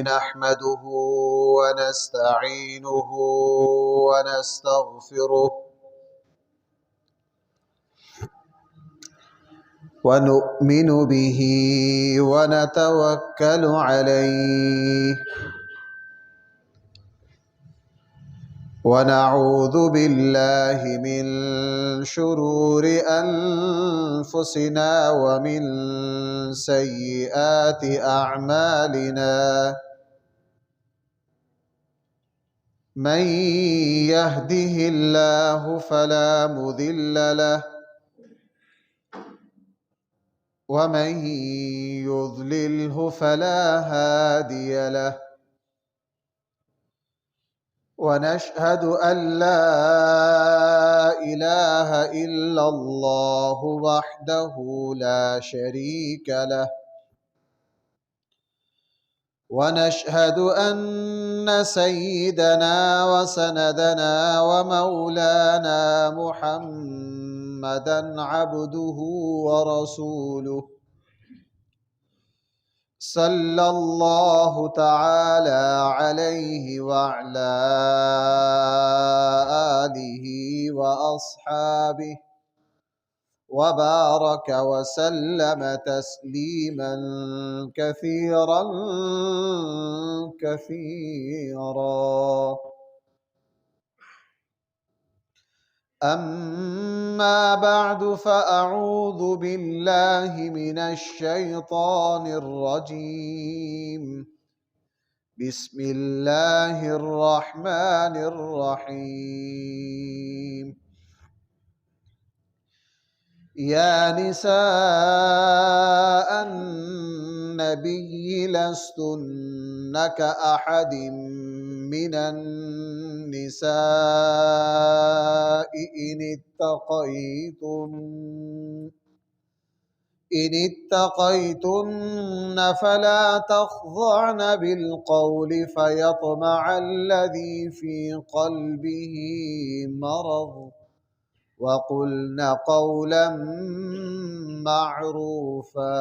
نحمده ونستعينه ونستغفره ونؤمن به ونتوكل عليه ونعوذ بالله من شرور أنفسنا ومن سيئات أعمالنا من يهده الله فلا مضل له ومن يضلله فلا هادي له ونشهد أن لا إله إلا الله وحده لا شريك له ونشهد أن سيدنا وسندنا ومولانا محمدا عبده ورسوله صلى الله تعالى عليه وعلى آله وأصحابه وبارك وسلم تسليما كثيرا كثيرا. أما بعد فأعوذ بالله من الشيطان الرجيم. بسم الله الرحمن الرحيم. يا نساء النبي لستن كأحد من النساء إن اتقيتن فلا تخضعن بالقول فيطمع الذي في قلبه مرض وقلن قولا معروفا.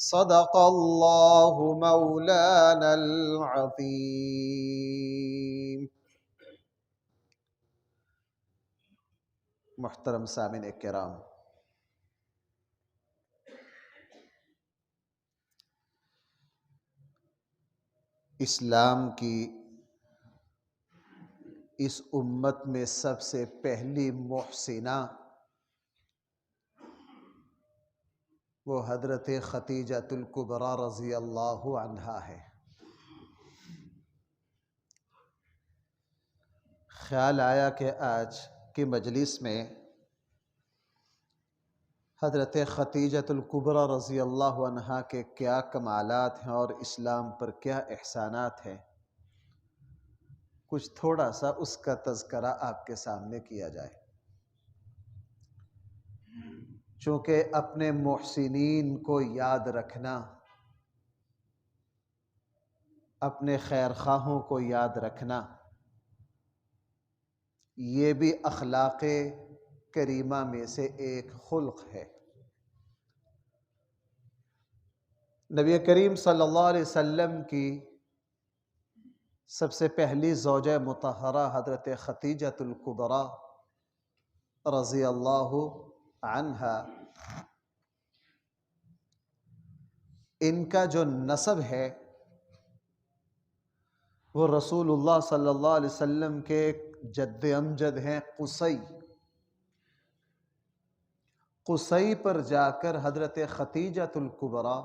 صدق الله مولانا العظيم. محترم سامعین کرام، اسلام کی اس امت میں سب سے پہلی محسنہ وہ حضرت ختیجۃ الکبریٰ رضی اللہ عنہا ہے۔ خیال آیا کہ آج کی مجلس میں حضرت ختیجۃ الکبریٰ رضی اللہ عنہا کے کیا کمالات ہیں اور اسلام پر کیا احسانات ہیں، کچھ تھوڑا سا اس کا تذکرہ آپ کے سامنے کیا جائے، چونکہ اپنے محسنین کو یاد رکھنا، اپنے خیر خواہوں کو یاد رکھنا، یہ بھی اخلاق کریمہ میں سے ایک خلق ہے۔ نبی کریم صلی اللہ علیہ وسلم کی سب سے پہلی زوجہ مطہرہ حضرت ختیجۃ الکبریٰ رضی اللہ عنہا، ان کا جو نسب ہے وہ رسول اللہ صلی اللہ علیہ وسلم کے جد امجد ہیں قصی۔ قصی پر جا کر حضرت ختیجۃ الکبریٰ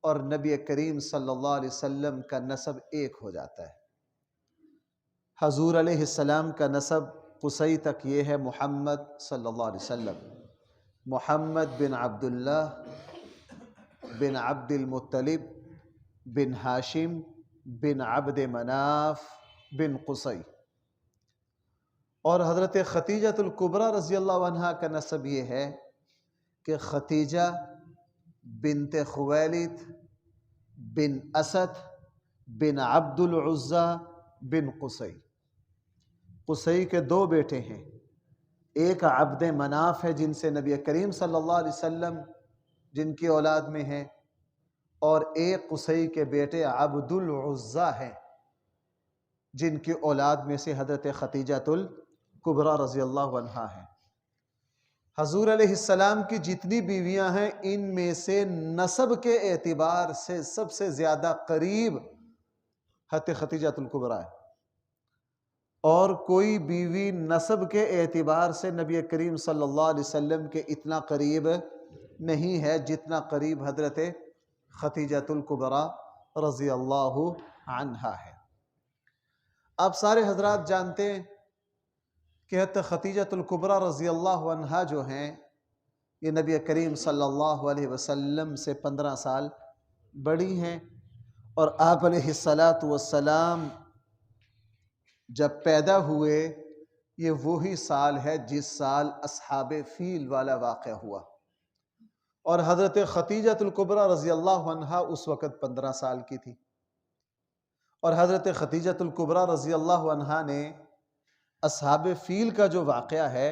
اور نبی کریم صلی اللہ علیہ وسلم کا نسب ایک ہو جاتا ہے۔ حضور علیہ السلام کا نسب قصی تک یہ ہے محمد صلی اللہ علیہ وسلم، محمد بن عبداللہ بن عبد المطلب بن ہاشم بن عبد مناف بن قصی۔ اور حضرت ختیجۃ الکبریٰ رضی اللہ عنہا کا نسب یہ ہے کہ ختیجہ بنت خویلد بن اسد بن عبد العزیٰ بن قصی۔ قصی کے دو بیٹے ہیں، ایک عبد مناف ہے جن سے نبی کریم صلی اللہ علیہ وسلم جن کی اولاد میں ہیں، اور ایک قصی کے بیٹے عبد العزیٰ ہیں، جن کی اولاد میں سے حضرت ختیجۃ الکبریٰ رضی اللہ عنہا ہیں۔ حضور علیہ السلام کی جتنی بیویاں ہیں ان میں سے نسب کے اعتبار سے سب سے زیادہ قریب حضرت ختیجۃ الکبریٰ ہے، اور کوئی بیوی نسب کے اعتبار سے نبی کریم صلی اللہ علیہ وسلم کے اتنا قریب نہیں ہے جتنا قریب حضرت ختیجۃ الکبریٰ رضی اللہ عنہا ہے۔ آپ سارے حضرات جانتے ہیں کہ حضرت ختیجۃ الکبریٰ رضی اللہ عنہا جو ہیں یہ نبی کریم صلی اللہ علیہ وسلم سے 15 سال بڑی ہیں، اور آپ علیہ السلام جب پیدا ہوئے یہ وہی سال ہے جس سال اصحاب فیل والا واقعہ ہوا، اور حضرت ختیجۃ الکبریٰ رضی اللہ عنہا اس وقت 15 سال کی تھی، اور حضرت ختیجۃ الکبریٰ رضی اللہ عنہا نے اصحاب فیل کا جو واقعہ ہے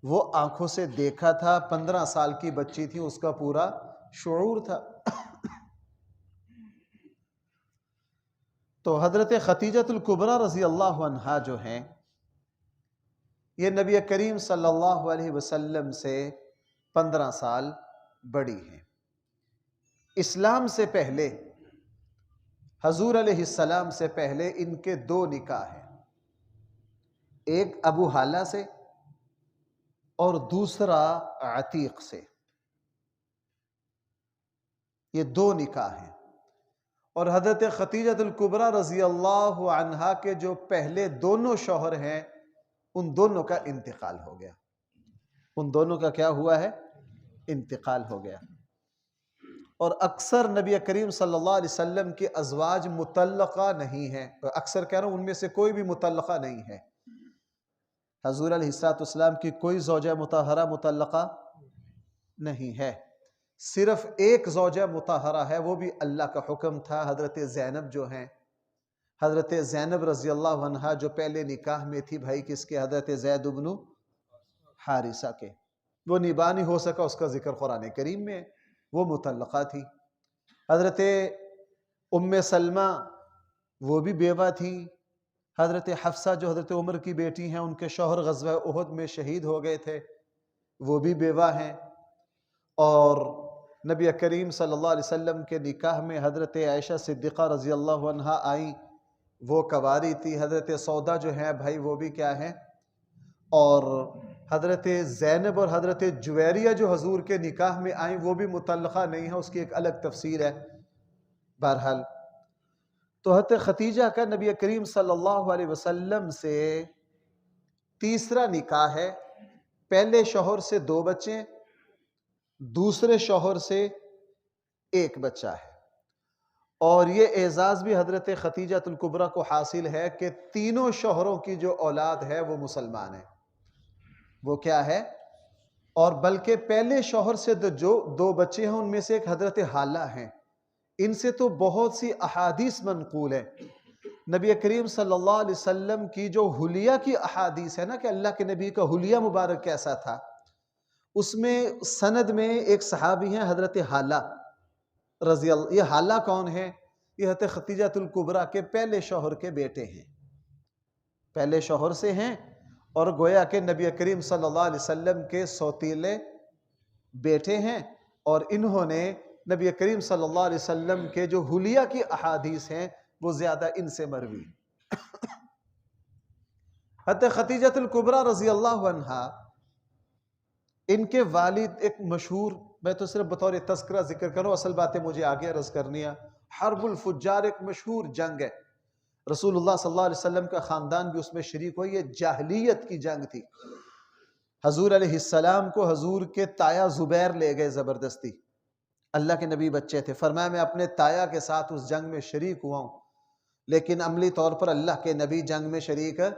وہ آنکھوں سے دیکھا تھا۔ 15 سال کی بچی تھی، اس کا پورا شعور تھا۔ تو حضرت ختیجۃ الکبریٰ رضی اللہ عنہا جو ہیں یہ نبی کریم صلی اللہ علیہ وسلم سے 15 سال بڑی ہیں۔ اسلام سے پہلے، حضور علیہ السلام سے پہلے ان کے 2 نکاح ہیں، ایک ابو حالہ سے اور دوسرا عتیق سے، یہ 2 نکاح ہیں۔ اور حضرت ختیجۃ الکبریٰ رضی اللہ عنہا کے جو پہلے دونوں شوہر ہیں ان دونوں کا انتقال ہو گیا، ان دونوں کا کیا ہوا ہے؟ انتقال ہو گیا۔ اور اکثر نبی کریم صلی اللہ علیہ وسلم کی ازواج مطلقہ نہیں ہیں، اکثر کہہ رہا ہوں ان میں سے کوئی بھی مطلقہ نہیں ہے۔ حضور علیہ السلام کی کوئی زوجہ مطہرہ مطلقہ نہیں ہے، صرف ایک زوجہ مطہرہ ہے، وہ بھی اللہ کا حکم تھا، حضرت زینب جو ہیں، حضرت زینب رضی اللہ عنہا جو پہلے نکاح میں تھی بھائی کس کے؟ حضرت زید بن حارثہ کے، وہ نباہ نہیں ہو سکا، اس کا ذکر قرآن کریم میں ہے، وہ مطلقہ تھی۔ حضرت ام سلمہ وہ بھی بیوہ تھی۔ حضرت حفصہ جو حضرت عمر کی بیٹی ہیں ان کے شوہر غزوہ احد میں شہید ہو گئے تھے، وہ بھی بیوہ ہیں۔ اور نبی کریم صلی اللہ علیہ وسلم کے نکاح میں حضرت عائشہ صدیقہ رضی اللہ عنہا آئیں، وہ کواری تھی۔ حضرت سودا جو ہیں بھائی وہ بھی کیا ہیں؟ اور حضرت زینب اور حضرت جویریہ جو حضور کے نکاح میں آئیں وہ بھی مطلقہ نہیں ہیں، اس کی ایک الگ تفسیر ہے۔ بہرحال تو حضرت ختیجہ کا نبی کریم صلی اللہ علیہ وسلم سے تیسرا نکاح ہے، پہلے شوہر سے 2 بچے، دوسرے شوہر سے 1 بچہ ہے۔ اور یہ اعزاز بھی حضرت ختیجۃ الکبریٰ کو حاصل ہے کہ تینوں شوہروں کی جو اولاد ہے وہ مسلمان ہے۔ وہ کیا ہے؟ اور بلکہ پہلے شوہر سے جو 2 بچے ہیں ان میں سے ایک حضرت حالہ ہیں، ان سے تو بہت سی احادیث منقول ہے۔ نبی کریم صلی اللہ علیہ وسلم کی جو حلیہ کی احادیث ہے نا کہ اللہ کے نبی کا حلیہ مبارک کیسا تھا، اس میں سند میں ایک صحابی ہیں حضرت حالہ رضی اللہ۔ یہ حالہ کون ہے؟ یہ حضرت ختیجۃ الکبریٰ کے پہلے شوہر کے بیٹے ہیں، پہلے شوہر سے ہیں، اور گویا کہ نبی کریم صلی اللہ علیہ وسلم کے سوتیلے بیٹے ہیں، اور انہوں نے نبی کریم صلی اللہ علیہ وسلم کے جو حلیہ کی احادیث ہیں وہ زیادہ ان سے مروی۔ حضرت ختیجۃ الکبریٰ رضی اللہ عنہا، ان کے والد ایک مشہور، میں تو صرف بطور تذکرہ ذکر کروں، اصل باتیں مجھے آگے عرض کرنی ہے۔ حرب الفجار ایک مشہور جنگ ہے، رسول اللہ صلی اللہ علیہ وسلم کا خاندان بھی اس میں شریک ہوئی، یہ جاہلیت کی جنگ تھی۔ حضور علیہ السلام کو حضور کے تایا زبیر لے گئے زبردستی، اللہ کے نبی بچے تھے، فرمایا میں اپنے تایا کے ساتھ اس جنگ میں شریک ہوا ہوں، لیکن عملی طور پر اللہ کے نبی جنگ میں شریک ہے،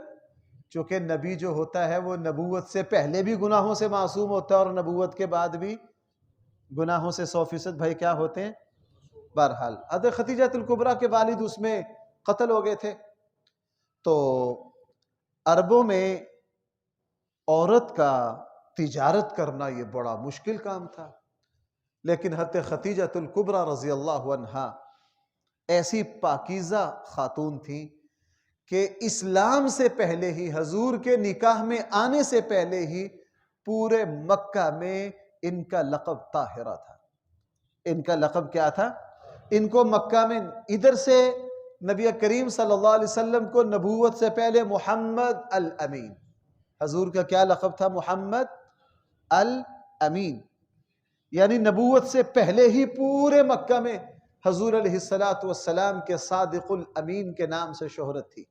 چونکہ نبی جو ہوتا ہے وہ نبوت سے پہلے بھی گناہوں سے معصوم ہوتا ہے اور نبوت کے بعد بھی گناہوں سے 100% بھائی کیا ہوتے ہیں؟ بہرحال حضرت ختیجۃ الکبریٰ کے والد اس میں قتل ہو گئے تھے۔ تو عربوں میں عورت کا تجارت کرنا یہ بڑا مشکل کام تھا، لیکن حضرت خدیجۃ الکبریٰ رضی اللہ عنہا ایسی پاکیزہ خاتون تھیں کہ اسلام سے پہلے ہی، حضور کے نکاح میں آنے سے پہلے ہی، پورے مکہ میں ان کا لقب طاہرہ تھا۔ ان کا لقب کیا تھا؟ ان کو مکہ میں ادھر سے نبی کریم صلی اللہ علیہ وسلم کو نبوت سے پہلے محمد الامین، حضور کا کیا لقب تھا؟ محمد الامین، یعنی نبوت سے پہلے ہی پورے مکہ میں حضور علیہ السلام کے صادق الامین کے نام سے شہرت تھی۔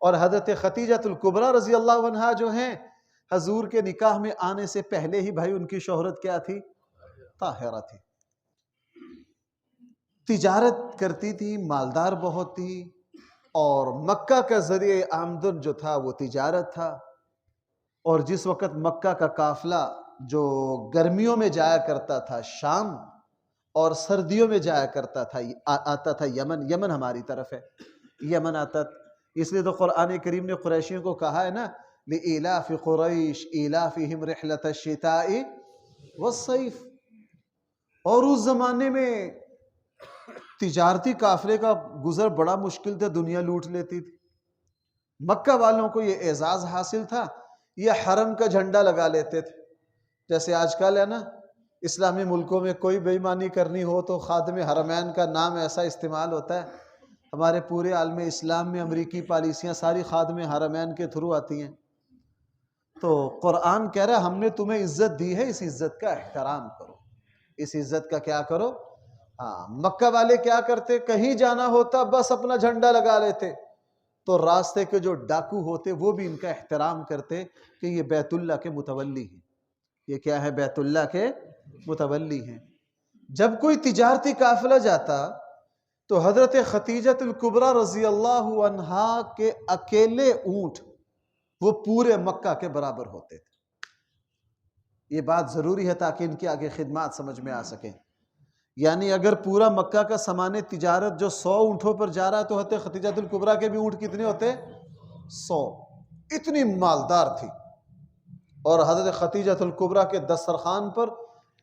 اور حضرت خدیجۃ الکبریٰ رضی اللہ عنہا جو ہیں، حضور کے نکاح میں آنے سے پہلے ہی بھائی ان کی شہرت کیا تھی؟ طاہرہ تھی۔ تجارت کرتی تھی، مالدار بہت تھی، اور مکہ کا ذریعہ آمدن جو تھا وہ تجارت تھا۔ اور جس وقت مکہ کا قافلہ جو گرمیوں میں جایا کرتا تھا شام، اور سردیوں میں جایا کرتا تھا آتا تھا یمن، یمن ہماری طرف ہے، یمن آتا تھا، اس لیے تو قرآن کریم نے قریشیوں کو کہا ہے نا، لِإِيلَافِ قُرَيْشٍ إِيلَافِهِمْ رِحْلَةَ الشِّتَاءِ وَالصَّيْفِ۔ اور اس زمانے میں تجارتی قافلے کا گزر بڑا مشکل تھا، دنیا لوٹ لیتی تھی۔ مکہ والوں کو یہ اعزاز حاصل تھا، یہ حرم کا جھنڈا لگا لیتے تھے۔ جیسے آج کل ہے نا، اسلامی ملکوں میں کوئی بے ایمانی کرنی ہو تو خادم حرمین کا نام ایسا استعمال ہوتا ہے۔ ہمارے پورے عالم اسلام میں امریکی پالیسیاں ساری خادم حرمین کے تھرو آتی ہیں۔ تو قرآن کہہ رہا ہے ہم نے تمہیں عزت دی ہے، اس عزت کا احترام کرو، اس عزت کا کیا کرو؟ ہاں، مکہ والے کیا کرتے؟ کہیں جانا ہوتا بس اپنا جھنڈا لگا لیتے، تو راستے کے جو ڈاکو ہوتے وہ بھی ان کا احترام کرتے کہ یہ بیت اللہ کے متولی ہیں، یہ کیا ہے؟ بیت اللہ کے متولی ہیں۔ جب کوئی تجارتی قافلہ جاتا تو حضرت خدیجۃ الکبریٰ رضی اللہ عنہا کے اکیلے اونٹ وہ پورے مکہ کے برابر ہوتے تھے۔ یہ بات ضروری ہے تاکہ ان کی آگے خدمات سمجھ میں آ سکیں۔ یعنی اگر پورا مکہ کا سامان تجارت جو 100 اونٹوں پر جا رہا ہے تو حضرت خدیجۃ الکبریٰ کے بھی اونٹ کتنے ہوتے؟ 100۔ اتنی مالدار تھی۔ اور حضرت خدیجۃ الکبریٰ کے دسترخوان پر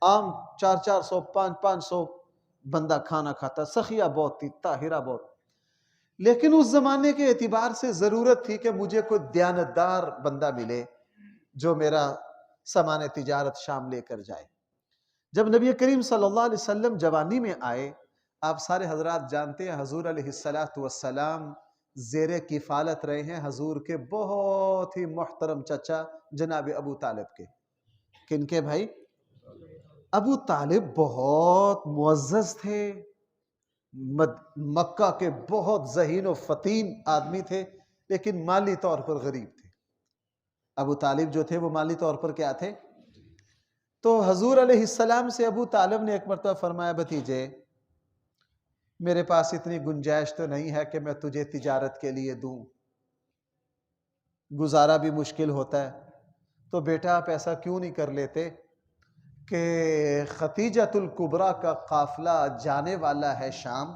عام 400 500 بندہ کھانا کھاتا، سخیہ بہت تھی، طاہرہ بہت۔ لیکن اس زمانے کے اعتبار سے ضرورت تھی کہ مجھے کوئی دیانتدار بندہ ملے جو میرا سامان تجارت شام لے کر جائے۔ جب نبی کریم صلی اللہ علیہ وسلم جوانی میں آئے، آپ سارے حضرات جانتے ہیں حضور علیہ السلام زیر کفالت رہے ہیں حضور کے بہت ہی محترم چچا جناب ابو طالب کے۔ کن کے بھائی؟ ابو طالب بہت معزز تھے، مکہ کے بہت ذہین و فطین آدمی تھے، لیکن مالی طور پر غریب تھے۔ ابو طالب جو تھے وہ مالی طور پر کیا تھے؟ تو حضور علیہ السلام سے ابو طالب نے ایک مرتبہ فرمایا، بھتیجے میرے پاس اتنی گنجائش تو نہیں ہے کہ میں تجھے تجارت کے لیے دوں، گزارا بھی مشکل ہوتا ہے، تو بیٹا آپ ایسا کیوں نہیں کر لیتے کہ خدیجۃ الکبریٰ کا قافلہ جانے والا ہے شام،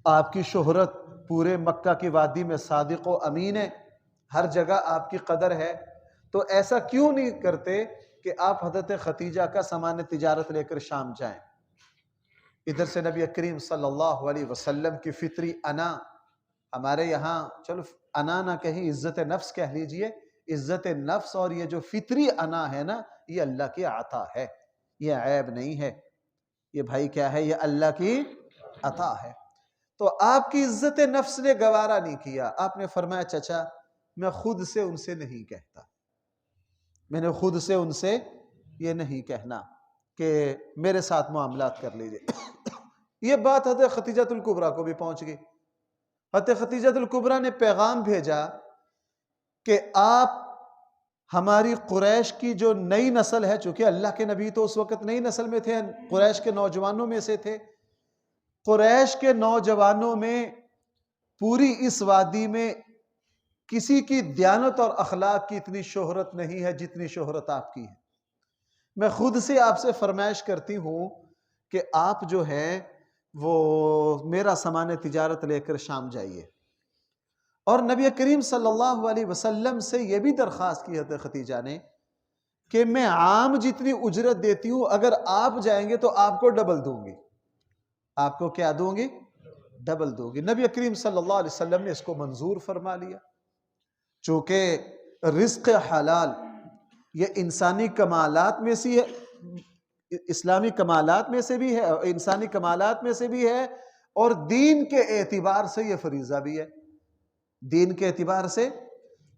آپ کی شہرت پورے مکہ کی وادی میں صادق و امین ہے، ہر جگہ آپ کی قدر ہے، تو ایسا کیوں نہیں کرتے کہ آپ حضرت خدیجہ کا سامان تجارت لے کر شام جائیں۔ ادھر سے نبی کریم صلی اللہ علیہ وسلم کی فطری انا، ہمارے یہاں چلو انا نہ کہیں عزت نفس کہہ لیجئے، عزت نفس اور یہ جو فطری انا ہے نا، یہ اللہ کی عطا ہے، یہ عیب نہیں ہے، یہ بھائی کیا ہے؟ یہ اللہ کی عطا ہے۔ تو آپ کی عزت نفس نے گوارا نہیں کیا، آپ نے فرمایا چچا میں خود سے ان سے نہیں کہتا، میں نے خود سے ان سے یہ نہیں کہنا کہ میرے ساتھ معاملات کر لیجئے۔ یہ بات حضرت خدیجۃ الکبریٰ کو بھی پہنچ گئی۔ حضرت خدیجۃ الکبریٰ نے پیغام بھیجا کہ آپ ہماری قریش کی جو نئی نسل ہے، چونکہ اللہ کے نبی تو اس وقت نئی نسل میں تھے، قریش کے نوجوانوں میں سے تھے، قریش کے نوجوانوں میں پوری اس وادی میں کسی کی دیانت اور اخلاق کی اتنی شہرت نہیں ہے جتنی شہرت آپ کی ہے۔ میں خود سے آپ سے فرمائش کرتی ہوں کہ آپ جو ہے وہ میرا سامان تجارت لے کر شام جائیے۔ اور نبی کریم صلی اللہ علیہ وسلم سے یہ بھی درخواست کی حضرت خدیجہ نے کہ میں عام جتنی اجرت دیتی ہوں اگر آپ جائیں گے تو آپ کو ڈبل دوں گی. آپ کو کیا دوں گی؟ ڈبل دوں گی. نبی کریم صلی اللہ علیہ وسلم نے اس کو منظور فرما لیا. چونکہ رزق حلال یہ انسانی کمالات میں سے ہے، اسلامی کمالات میں سے بھی ہے، انسانی کمالات میں سے بھی ہے، اور دین کے اعتبار سے یہ فریضہ بھی ہے. دین کے اعتبار سے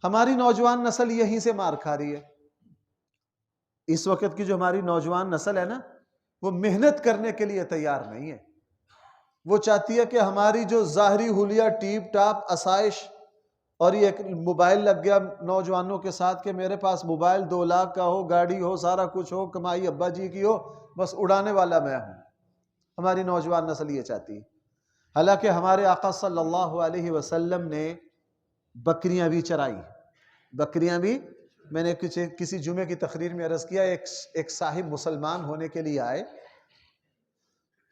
ہماری نوجوان نسل یہیں سے مار کھا رہی ہے. اس وقت کی جو ہماری نوجوان نسل ہے نا، وہ محنت کرنے کے لیے تیار نہیں ہے. وہ چاہتی ہے کہ ہماری جو ظاہری حلیہ ٹیپ ٹاپ آسائش، اور یہ ایک موبائل لگ گیا نوجوانوں کے ساتھ کہ میرے پاس موبائل 2 لاکھ کا ہو، گاڑی ہو، سارا کچھ ہو، کمائی ابا جی کی ہو، بس اڑانے والا میں ہوں. ہماری نوجوان نسل یہ چاہتی ہے. حالانکہ ہمارے آقا صلی اللہ علیہ وسلم نے بکریاں بھی چرائی. بکریاں بھی، میں نے کسی جمعے کی تقریر میں عرض کیا، ایک صاحب مسلمان ہونے کے لیے آئے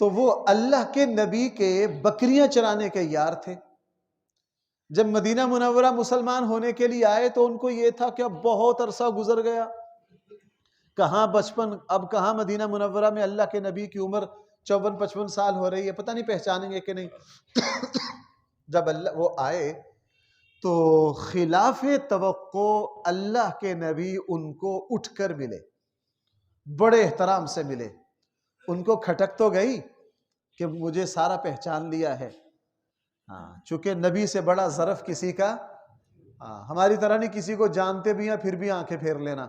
تو وہ اللہ کے نبی کے بکریاں چرانے کے یار تھے. جب مدینہ منورہ مسلمان ہونے کے لیے آئے تو ان کو یہ تھا کہ اب بہت عرصہ گزر گیا، کہاں بچپن، اب کہاں مدینہ منورہ میں اللہ کے نبی کی عمر 54-55 سال ہو رہی ہے، پتہ نہیں پہچانیں گے کہ نہیں. جب وہ آئے تو خلاف توقع اللہ کے نبی ان کو اٹھ کر ملے، بڑے احترام سے ملے. ان کو کھٹک تو گئی کہ مجھے سارا پہچان لیا ہے. چونکہ نبی سے بڑا ظرف کسی کا، ہماری طرح نہیں کسی کو جانتے بھی ہیں پھر بھی آنکھیں پھیر لینا.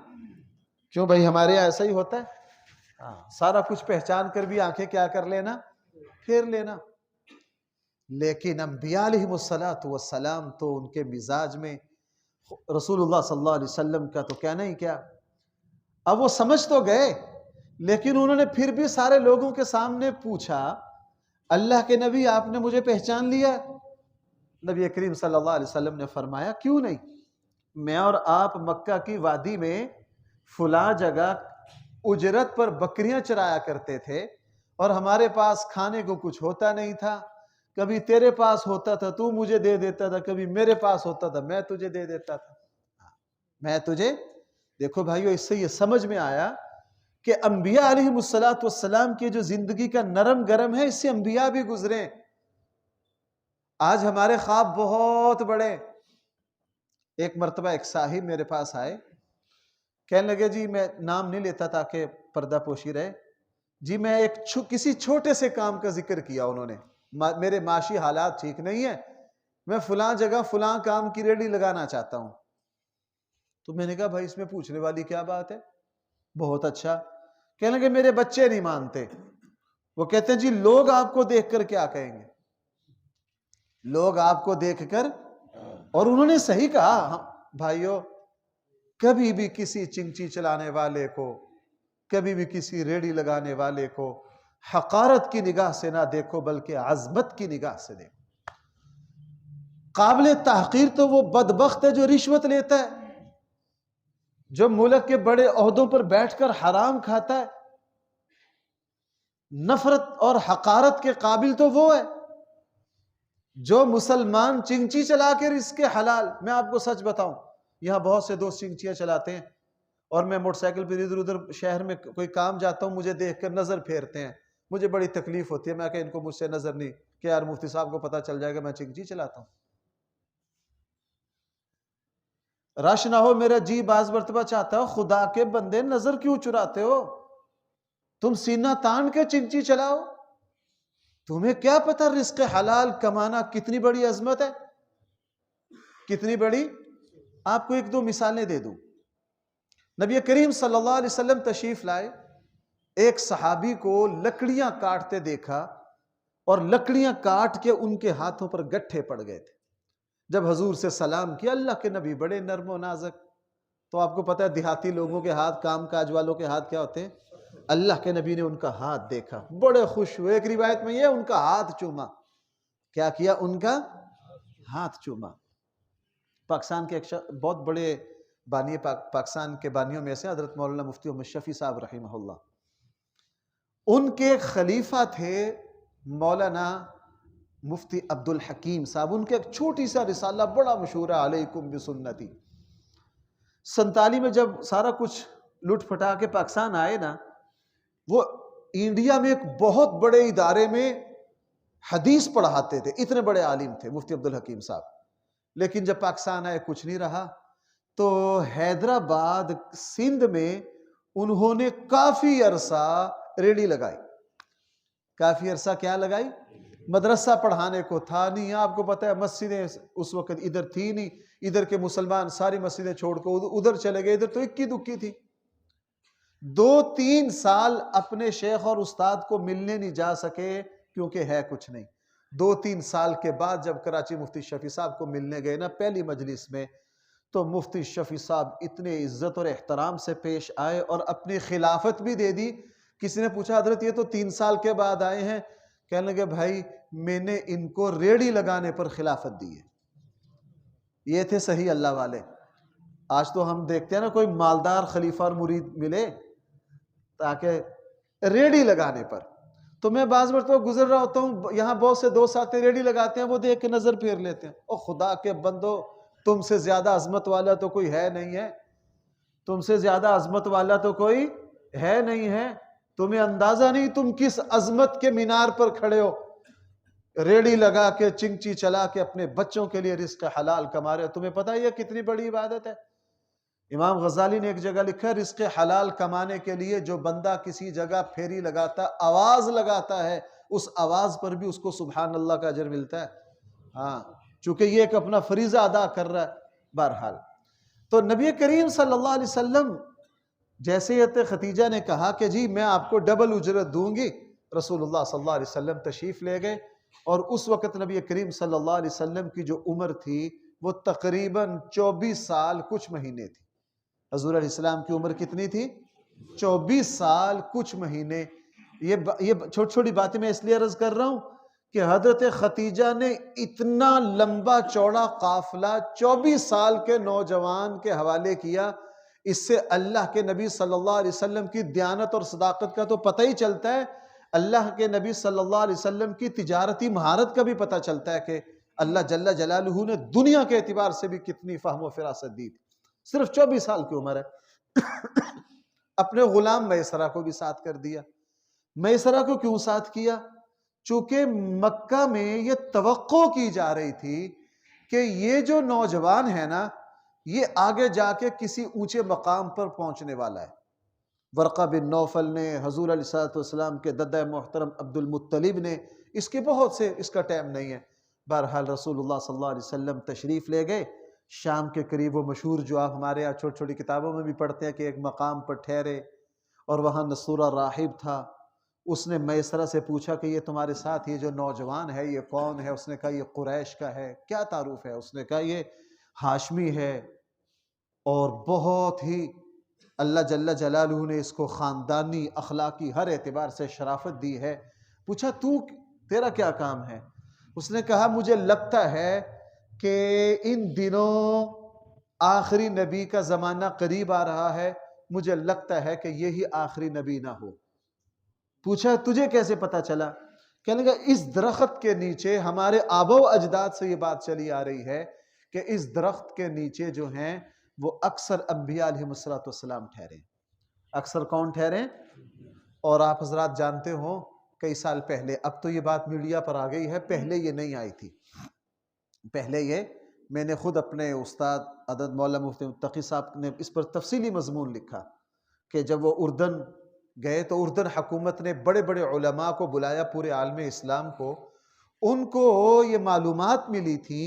کیوں بھائی، ہمارے یہاں ایسا ہی ہوتا ہے، سارا کچھ پہچان کر بھی آنکھیں کیا کر لینا، پھیر لینا. لیکن انبیاء علیہ السلام تو ان کے مزاج میں رسول اللہ صلی اللہ علیہ وسلم کا تو کہنا ہی کیا. اب وہ سمجھ تو گئے، لیکن انہوں نے پھر بھی سارے لوگوں کے سامنے پوچھا، اللہ کے نبی آپ نے مجھے پہچان لیا؟ نبی کریم صلی اللہ علیہ وسلم نے فرمایا، کیوں نہیں، میں اور آپ مکہ کی وادی میں فلاں جگہ اجرت پر بکریاں چرایا کرتے تھے، اور ہمارے پاس کھانے کو کچھ ہوتا نہیں تھا. کبھی تیرے پاس ہوتا تھا تو مجھے دے دیتا تھا، کبھی میرے پاس ہوتا تھا میں تجھے دے دیتا تھا. میں تجھے، دیکھو بھائیو، اس سے یہ سمجھ میں آیا کہ انبیاء علیہ السلام کی جو زندگی کا نرم گرم ہے، اس سے انبیاء بھی گزرے. آج ہمارے خواب بہت بڑے. ایک مرتبہ ایک صاحب میرے پاس آئے، کہنے لگے جی، میں نام نہیں لیتا تاکہ پردہ پوشی رہے، جی میں کسی چھوٹے سے کام کا ذکر کیا. انہوں نے، میرے معاشی حالات ٹھیک نہیں ہیں، میں فلاں جگہ فلاں کام کی ریڈی لگانا چاہتا ہوں. تو میں نے کہا بھائی اس میں پوچھنے والی کیا بات ہے، بہت اچھا. کہنے لگے میرے بچے نہیں مانتے. وہ کہتے ہیں جی لوگ آپ کو دیکھ کر کیا کہیں گے، لوگ آپ کو دیکھ کر. اور انہوں نے صحیح کہا بھائیو، کبھی بھی کسی چنچی چلانے والے کو، کبھی بھی کسی ریڑی لگانے والے کو حقارت کی نگاہ سے نہ دیکھو، بلکہ عظمت کی نگاہ سے دیکھو. قابل تحقیر تو وہ بدبخت ہے جو رشوت لیتا ہے، جو ملک کے بڑے عہدوں پر بیٹھ کر حرام کھاتا ہے. نفرت اور حقارت کے قابل تو وہ ہے جو مسلمان چنچی چلا کے رزق حلال. میں آپ کو سچ بتاؤں، یہاں بہت سے دوست چنچیاں چلاتے ہیں، اور میں موٹر سائیکل پہ ادھر ادھر شہر میں کوئی کام جاتا ہوں، مجھے دیکھ کر نظر پھیرتے ہیں، مجھے بڑی تکلیف ہوتی ہے. میں کہ ان کو مجھ سے نظر نہیں، کہ یار مفتی صاحب کو پتہ چل جائے گا میں چنچی چلاتا ہوں. رش نہ ہو میرا جی بعض مرتبہ چاہتا ہو، خدا کے بندے نظر کیوں چراتے ہو؟ تم سینہ تان کے چنچی چلاؤ. تمہیں کیا پتہ رزق حلال کمانا کتنی بڑی عظمت ہے، کتنی بڑی. آپ کو ایک دو مثالیں دے دوں. نبی کریم صلی اللہ علیہ وسلم تشریف لائے، ایک صحابی کو لکڑیاں کاٹتے دیکھا، اور لکڑیاں کاٹ کے ان کے ہاتھوں پر گٹھے پڑ گئے تھے. جب حضور سے سلام کیا، اللہ کے نبی بڑے نرم و نازک، تو آپ کو پتہ ہے دیہاتی لوگوں کے ہاتھ، کام کاج والوں کے ہاتھ کیا ہوتے ہیں. اللہ کے نبی نے ان کا ہاتھ دیکھا، بڑے خوش ہوئے. ایک روایت میں یہ ان کا ہاتھ چوما. کیا کیا؟ ان کا ہاتھ چوما. پاکستان کے ایک بہت بڑے بانی، پاکستان کے بانیوں میں سے حضرت مولانا مفتی محمد شفیع صاحب رحمہ اللہ، ان کے خلیفہ تھے مولانا مفتی عبد الحکیم صاحب. ان کے ایک چھوٹی سا رسالہ بڑا مشہور ہے، علیکم بسنتی. 47 میں جب سارا کچھ لٹ پھٹا کے پاکستان آئے نا، وہ انڈیا میں ایک بہت بڑے ادارے میں حدیث پڑھاتے تھے، اتنے بڑے عالم تھے مفتی عبدالحکیم صاحب، لیکن جب پاکستان آئے کچھ نہیں رہا۔ تو حیدرآباد سندھ میں انہوں نے کافی عرصہ ریڑھی لگائی، کافی عرصہ کیا لگائی؟ مدرسہ پڑھانے کو تھا نہیں، آپ کو پتہ ہے مسجدیں اس وقت ادھر تھی نہیں، ادھر کے مسلمان ساری مسجدیں چھوڑ کو ادھر چلے گئے، ادھر تو اکی دکی تھی۔ 2-3 سال اپنے شیخ اور استاد کو ملنے نہیں جا سکے کیونکہ ہے کچھ نہیں۔ 2-3 سال کے بعد جب کراچی مفتی شفیع صاحب کو ملنے گئے نا پہلی مجلس میں، تو مفتی شفیع صاحب اتنے عزت اور احترام سے پیش آئے اور اپنی خلافت بھی دے دی۔ کسی نے پوچھا حضرت یہ تو 3 سال کے بعد آئے ہیں، کہنے لگے بھائی میں نے ان کو ریڑھی لگانے پر خلافت دی ہے۔ یہ تھے صحیح اللہ والے۔ آج تو ہم دیکھتے ہیں نا کوئی مالدار خلیفہ اور مرید ملے تاکہ ریڑھی لگانے پر، تو میں بعض مرتبہ گزر رہا ہوتا ہوں، یہاں بہت سے دوست آتے ریڑھی لگاتے ہیں، وہ دیکھ کے نظر پھیر لیتے ہیں، او خدا کے بندو تم سے زیادہ عظمت والا تو کوئی ہے نہیں ہے، تم سے زیادہ عظمت والا تو کوئی ہے نہیں ہے، تمہیں اندازہ نہیں تم کس عظمت کے مینار پر کھڑے ہو، ریڑھی لگا کے چنگچی چلا کے اپنے بچوں کے لیے رزق حلال کما رہے ہو، تمہیں پتہ ہے یہ کتنی بڑی عبادت ہے؟ امام غزالی نے ایک جگہ لکھا ہے رزق حلال کمانے کے لیے جو بندہ کسی جگہ پھیری لگاتا آواز لگاتا ہے، اس آواز پر بھی اس کو سبحان اللہ کا اجر ملتا ہے۔ ہاں، چونکہ یہ ایک اپنا فریضہ ادا کر رہا ہے۔ بہرحال تو نبی کریم صلی اللہ علیہ وسلم جیسے خدیجہ نے کہا کہ جی میں آپ کو ڈبل اجرت دوں گی، رسول اللہ صلی اللہ علیہ وسلم تشریف لے گئے، اور اس وقت نبی کریم صلی اللہ علیہ وسلم کی جو عمر تھی وہ تقریباً 24 سال کچھ مہینے تھی۔ حضور علیہ السلام کی عمر کتنی تھی؟ 24 سال کچھ مہینے۔ یہ چھوٹی چھوٹی باتیں میں اس لیے عرض کر رہا ہوں کہ حضرت خدیجہ نے اتنا لمبا چوڑا قافلہ 24 سال کے نوجوان کے حوالے کیا، اس سے اللہ کے نبی صلی اللہ علیہ وسلم کی دیانت اور صداقت کا تو پتہ ہی چلتا ہے، اللہ کے نبی صلی اللہ علیہ وسلم کی تجارتی مہارت کا بھی پتہ چلتا ہے کہ اللہ جل جلالہ نے دنیا کے اعتبار سے بھی کتنی فہم و فراست دی تھی۔ صرف 24 سال کی عمر ہے۔ اپنے غلام میسرہ کو بھی ساتھ کر دیا۔ میسرہ کو کیوں ساتھ کیا؟ چونکہ مکہ میں یہ توقع کی جا رہی تھی کہ یہ جو نوجوان ہے نا یہ آگے جا کے کسی اونچے مقام پر پہنچنے والا ہے۔ ورقہ بن نوفل نے، حضور علیہ السلام کے ددہ محترم عبد المطلب نے، اس کے بہت سے، اس کا ٹائم نہیں ہے۔ بہرحال رسول اللہ صلی اللہ علیہ وسلم تشریف لے گئے شام کے قریب، وہ مشہور جو آپ ہمارے یہاں چھوٹی چھوٹی کتابوں میں بھی پڑھتے ہیں کہ ایک مقام پر ٹھہرے اور وہاں نصورہ راہب تھا، اس نے میسرہ سے پوچھا کہ یہ تمہارے ساتھ یہ جو نوجوان ہے یہ کون ہے؟ اس نے کہا یہ قریش کا ہے۔ کیا تعارف ہے؟ اس نے کہا یہ ہاشمی ہے اور بہت ہی اللہ جل جلالہ نے اس کو خاندانی اخلاقی ہر اعتبار سے شرافت دی ہے۔ پوچھا تیرا کیا کام ہے؟ اس نے کہا مجھے لگتا ہے کہ ان دنوں آخری نبی کا زمانہ قریب آ رہا ہے، مجھے لگتا ہے کہ یہی آخری نبی نہ ہو۔ پوچھا تجھے کیسے پتا چلا؟ کہنے لگا اس درخت کے نیچے ہمارے آبا و اجداد سے یہ بات چلی آ رہی ہے کہ اس درخت کے نیچے جو ہیں وہ اکثر انبیاء علیہ السلام ٹھہرے۔ اکثر کون ٹھہرے؟ اور آپ حضرات جانتے ہو کئی سال پہلے، اب تو یہ بات میڈیا پر آ گئی ہے، پہلے یہ نہیں آئی تھی۔ پہلے یہ میں نے خود اپنے استاد عدد مولا مفتی متقی صاحب نے اس پر تفصیلی مضمون لکھا کہ جب وہ اردن گئے تو اردن حکومت نے بڑے بڑے علماء کو بلایا، پورے عالم اسلام کو، ان کو یہ معلومات ملی تھی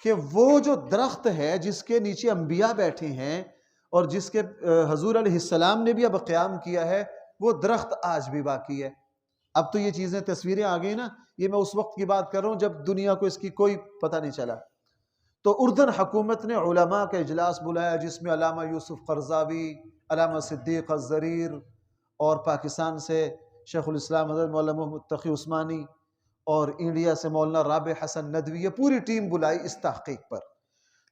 کہ وہ جو درخت ہے جس کے نیچے انبیاء بیٹھے ہیں اور جس کے حضور علیہ السلام نے بھی اب قیام کیا ہے، وہ درخت آج بھی باقی ہے۔ اب تو یہ چیزیں تصویریں آ گئی نا، یہ میں اس وقت کی بات کر رہا ہوں جب دنیا کو اس کی کوئی پتہ نہیں چلا۔ تو اردن حکومت نے علماء کا اجلاس بلایا جس میں علامہ یوسف قرضاوی، علامہ صدیق الزریر اور پاکستان سے شیخ الاسلام حضرت مولانا متقی عثمانی اور انڈیا سے مولانا رابع حسن ندوی، یہ پوری ٹیم بلائی اس تحقیق پر۔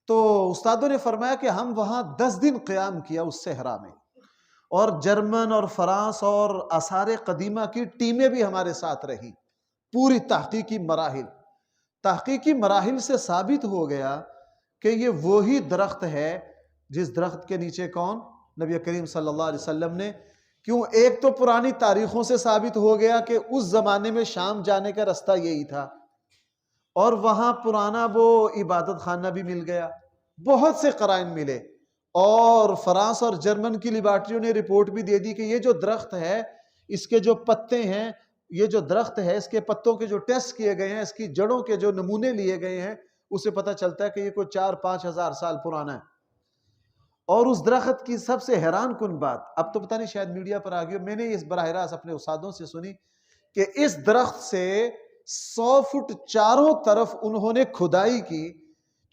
تو استادوں نے فرمایا کہ ہم وہاں 10 دن قیام کیا اس صحرا میں، اور جرمن اور فرانس اور آثار قدیمہ کی ٹیمیں بھی ہمارے ساتھ رہیں، پوری تحقیقی مراحل سے ثابت ہو گیا کہ یہ وہی درخت ہے جس درخت کے نیچے کون؟ نبی کریم صلی اللہ علیہ وسلم نے، کیوں؟ ایک تو پرانی تاریخوں سے ثابت ہو گیا کہ اس زمانے میں شام جانے کا رستہ یہی تھا، اور وہاں پرانا وہ عبادت خانہ بھی مل گیا، بہت سے قرائن ملے، اور فرانس اور جرمن کی لیبارٹریوں نے رپورٹ بھی دے دی کہ یہ جو درخت ہے، اس کے جو پتے ہیں، یہ جو درخت ہے اس کے پتوں کے جو ٹیسٹ کیے گئے ہیں، اس کی جڑوں کے جو نمونے لیے گئے ہیں، اسے پتہ چلتا ہے کہ یہ کوئی 4-5 ہزار سال پرانا ہے۔ اور اس درخت کی سب سے حیران کن بات، اب تو پتہ نہیں شاید میڈیا پر آ گئی، میں نے اس براہ راست اپنے استادوں سے سنی کہ اس درخت سے 100 فٹ چاروں طرف انہوں نے کھدائی کی،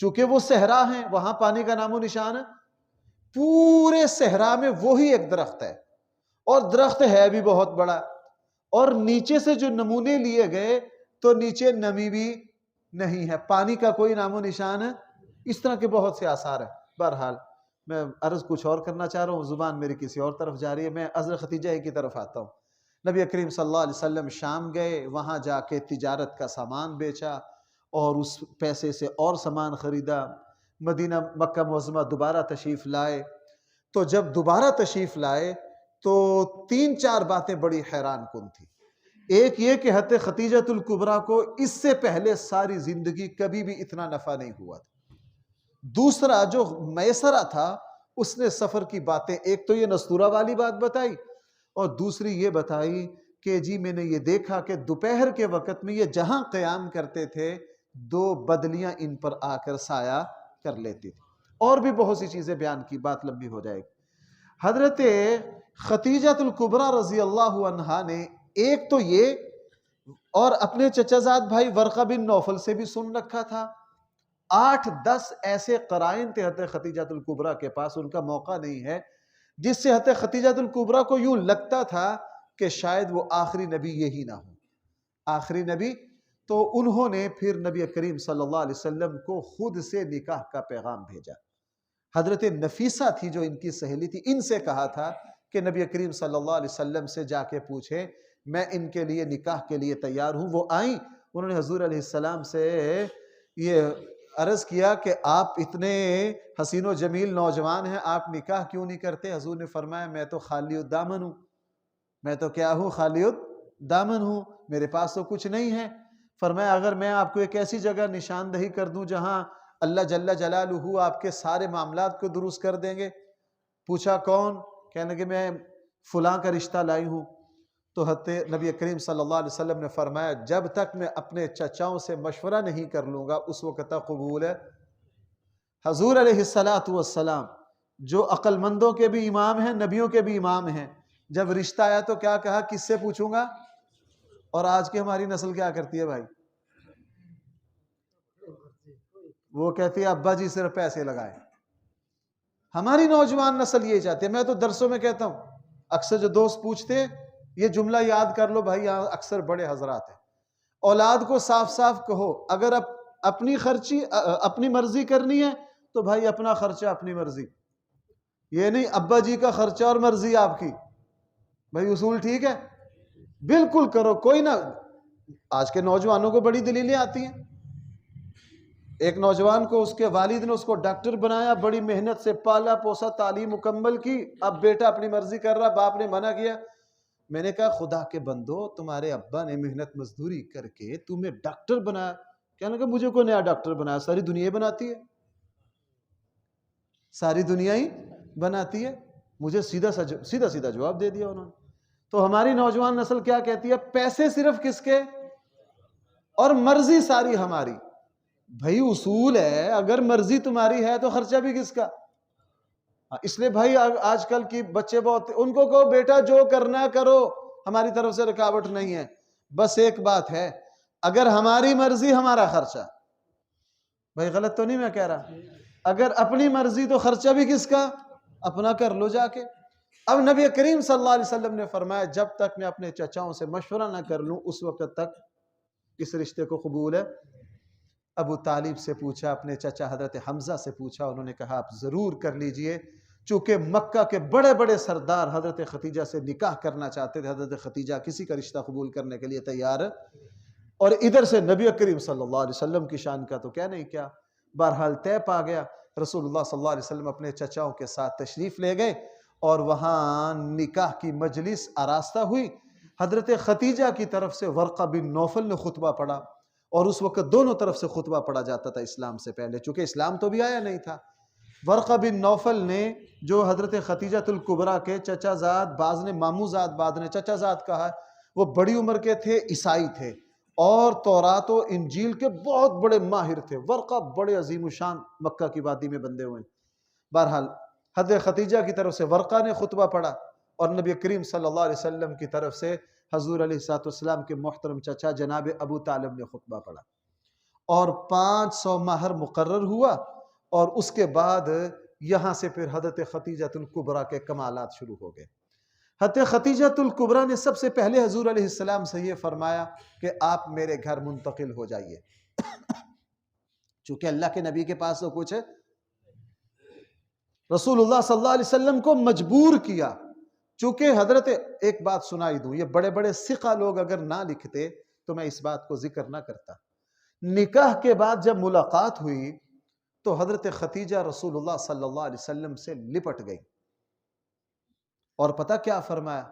چونکہ وہ صحرا ہیں، وہاں پانی کا نام و نشان ہے، پورے صحرا میں وہی ایک درخت ہے، اور درخت ہے بھی بہت بڑا، اور نیچے سے جو نمونے لیے گئے تو نیچے نمی بھی نہیں ہے، پانی کا کوئی نام و نشان ہے، اس طرح کے بہت سے آثار ہیں۔ بہرحال میں عرض کچھ اور کرنا چاہ رہا ہوں، زبان میری کسی اور طرف جا رہی ہے، میں حضرت ختیجہ ہی کی طرف آتا ہوں۔ نبی کریم صلی اللہ علیہ وسلم شام گئے، وہاں جا کے تجارت کا سامان بیچا، اور اس پیسے سے اور سامان خریدا، مدینہ مکہ معظمہ دوبارہ تشریف لائے۔ تو جب دوبارہ تشریف لائے تو 3-4 باتیں بڑی حیران کن تھی۔ ایک یہ کہ حضرت ختیجۃ الکبریٰ کو اس سے پہلے ساری زندگی کبھی بھی اتنا نفع نہیں ہوا تھا۔ دوسرا جو میسرہ تھا، اس نے سفر کی باتیں، ایک تو یہ نستورہ والی بات بتائی، اور دوسری یہ بتائی کہ جی میں نے یہ دیکھا کہ دوپہر کے وقت میں یہ جہاں قیام کرتے تھے 2 بدلیاں ان پر آ کر سایہ کر لیتی تھی، اور بھی بہت سی چیزیں بیان کی، بات لمبی ہو جائے گی۔ حضرت ختیجۃ الکبریٰ رضی اللہ عنہا نے ایک تو یہ، اور اپنے چچا زاد بھائی ورقہ بن نوفل سے بھی سن رکھا تھا، 8-10 ایسے قرائن تھے حضرت ختیجۃ الکبریٰ کے پاس، ان کا موقع نہیں ہے، جس سے حضرت ختیجۃ الکبریٰ کو یوں لگتا تھا کہ شاید وہ آخری نبی یہی نہ ہو، آخری نبی۔ تو انہوں نے پھر نبی کریم صلی اللہ علیہ وسلم کو خود سے نکاح کا پیغام بھیجا۔ حضرت نفیسہ تھی جو ان کی سہیلی تھی، ان سے کہا تھا کہ نبی کریم صلی اللہ علیہ وسلم سے جا کے پوچھیں، میں ان کے لیے نکاح کے لیے تیار ہوں۔ وہ آئیں، انہوں نے حضور علیہ السلام سے یہ عرض کیا کہ آپ اتنے حسین و جمیل نوجوان ہیں، آپ نکاح کیوں نہیں کرتے؟ حضور نے فرمایا میں تو خالی الدامن ہوں، میں تو کیا ہوں؟ خالی الدامن ہوں، میرے پاس تو کچھ نہیں ہے۔ فرمایا اگر میں آپ کو ایک ایسی جگہ نشاندہی کر دوں جہاں اللہ جل جلالہ آپ کے سارے معاملات کو درست کر دیں گے؟ پوچھا کون؟ کہنے لگے میں فلاں کا رشتہ لائی ہوں۔ تو حضرت نبی کریم صلی اللہ علیہ وسلم نے فرمایا جب تک میں اپنے چچاؤں سے مشورہ نہیں کر لوں گا اس وقت تک قبول ہے۔ حضور علیہ السلام جو عقل مندوں کے بھی امام ہیں، نبیوں کے بھی امام ہیں، جب رشتہ آیا تو کیا کہا؟ کس سے پوچھوں گا؟ اور آج کی ہماری نسل کیا کرتی ہے بھائی؟ وہ کہتی ہے ابا جی صرف پیسے لگائے۔ ہماری نوجوان نسل یہی چاہتی ہے۔ میں تو درسوں میں کہتا ہوں، اکثر جو دوست پوچھتے یہ جملہ یاد کر لو بھائی، یہاں اکثر بڑے حضرات ہیں، اولاد کو صاف صاف کہو اگر اپنی خرچی اپنی مرضی کرنی ہے تو بھائی اپنا خرچہ اپنی مرضی، یہ نہیں ابا جی کا خرچہ اور مرضی آپ کی۔ بھائی اصول ٹھیک ہے، بالکل کرو، کوئی نہ۔ آج کے نوجوانوں کو بڑی دلیلیں آتی ہیں۔ ایک نوجوان کو اس کے والد نے اس کو ڈاکٹر بنایا، بڑی محنت سے پالا پوسا، تعلیم مکمل کی، اب بیٹا اپنی مرضی کر رہا، باپ نے منع کیا۔ میں نے کہا خدا کے بندو، تمہارے ابا نے محنت مزدوری کر کے تمہیں ڈاکٹر بنایا، کہنے لگا مجھے کوئی نیا ڈاکٹر بنایا، ساری دنیا ہی بناتی ہے، ساری دنیا ہی بناتی ہے۔ مجھے سیدھا جواب دے دیا انہوں نے۔ تو ہماری نوجوان نسل کیا کہتی ہے؟ پیسے صرف کس کے اور مرضی ساری ہماری۔ بھائی اصول ہے، اگر مرضی تمہاری ہے تو خرچہ بھی کس کا؟ اس لیے بھائی آج کل کی بچے بہت، ان کو کہو بیٹا جو کرنا کرو، ہماری طرف سے رکاوٹ نہیں ہے، بس ایک بات ہے اگر ہماری مرضی ہمارا خرچہ۔ بھائی غلط تو نہیں میں کہہ رہا؟ اگر اپنی مرضی تو خرچہ بھی کس کا؟ اپنا کر لو جا کے۔ اب نبی کریم صلی اللہ علیہ وسلم نے فرمایا جب تک میں اپنے چچاؤں سے مشورہ نہ کر لوں اس وقت تک اس رشتے کو قبول ہے۔ ابو طالب سے پوچھا، اپنے چچا حضرت حمزہ سے پوچھا، انہوں نے کہا آپ ضرور کر لیجئے، چونکہ مکہ کے بڑے بڑے سردار حضرت ختیجہ سے نکاح کرنا چاہتے تھے، حضرت ختیجہ کسی کا رشتہ قبول کرنے کے لیے تیار ہے، اور ادھر سے نبی کریم صلی اللہ علیہ وسلم کی شان کا تو کیا نہیں کیا۔ بہرحال طے پا گیا، رسول اللہ صلی اللہ علیہ وسلم اپنے چچاؤں کے ساتھ تشریف لے گئے، اور وہاں نکاح کی مجلس آراستہ ہوئی. حضرت ختیجہ کی طرف سے ورقہ بن نوفل نے خطبہ پڑھا، اور اس وقت دونوں طرف سے خطبہ پڑھا جاتا تھا اسلام سے پہلے، چونکہ اسلام تو بھی آیا نہیں تھا. ورقہ بن نوفل نے، جو حضرت ختیجہ الکبریٰ کے چچا زاد، بعض نے ماموں زاد، بعض نے چچا زاد کہا، وہ بڑی عمر کے تھے، عیسائی تھے، اور تورات و انجیل کے بہت بڑے ماہر تھے. ورقہ بڑے عظیم الشان مکہ کی وادی میں بندے ہوئے. بہرحال حضرت ختیجہ کی طرف سے ورقہ نے خطبہ پڑھا، اور نبی کریم صلی اللہ علیہ وسلم کی طرف سے حضور علیہ السلام کے محترم چچا جناب ابو طالب نے خطبہ پڑھا، اور 500 مہر مقرر ہوا. اور اس کے بعد یہاں سے پھر حضرت ختیجہ الکبریٰ کے کمالات شروع ہو گئے. حضرت ختیجہ الکبریٰ نے سب سے پہلے حضور علیہ السلام سے یہ فرمایا کہ آپ میرے گھر منتقل ہو جائیے. چونکہ اللہ کے نبی کے پاس تو کچھ ہے، رسول اللہ صلی اللہ علیہ وسلم کو مجبور کیا. چونکہ حضرت، ایک بات سنائی دوں، یہ بڑے بڑے ثقہ لوگ اگر نہ لکھتے تو میں اس بات کو ذکر نہ کرتا. نکاح کے بعد جب ملاقات ہوئی تو حضرت ختیجہ رسول اللہ صلی اللہ علیہ وسلم سے لپٹ گئی، اور پتہ کیا فرمایا؟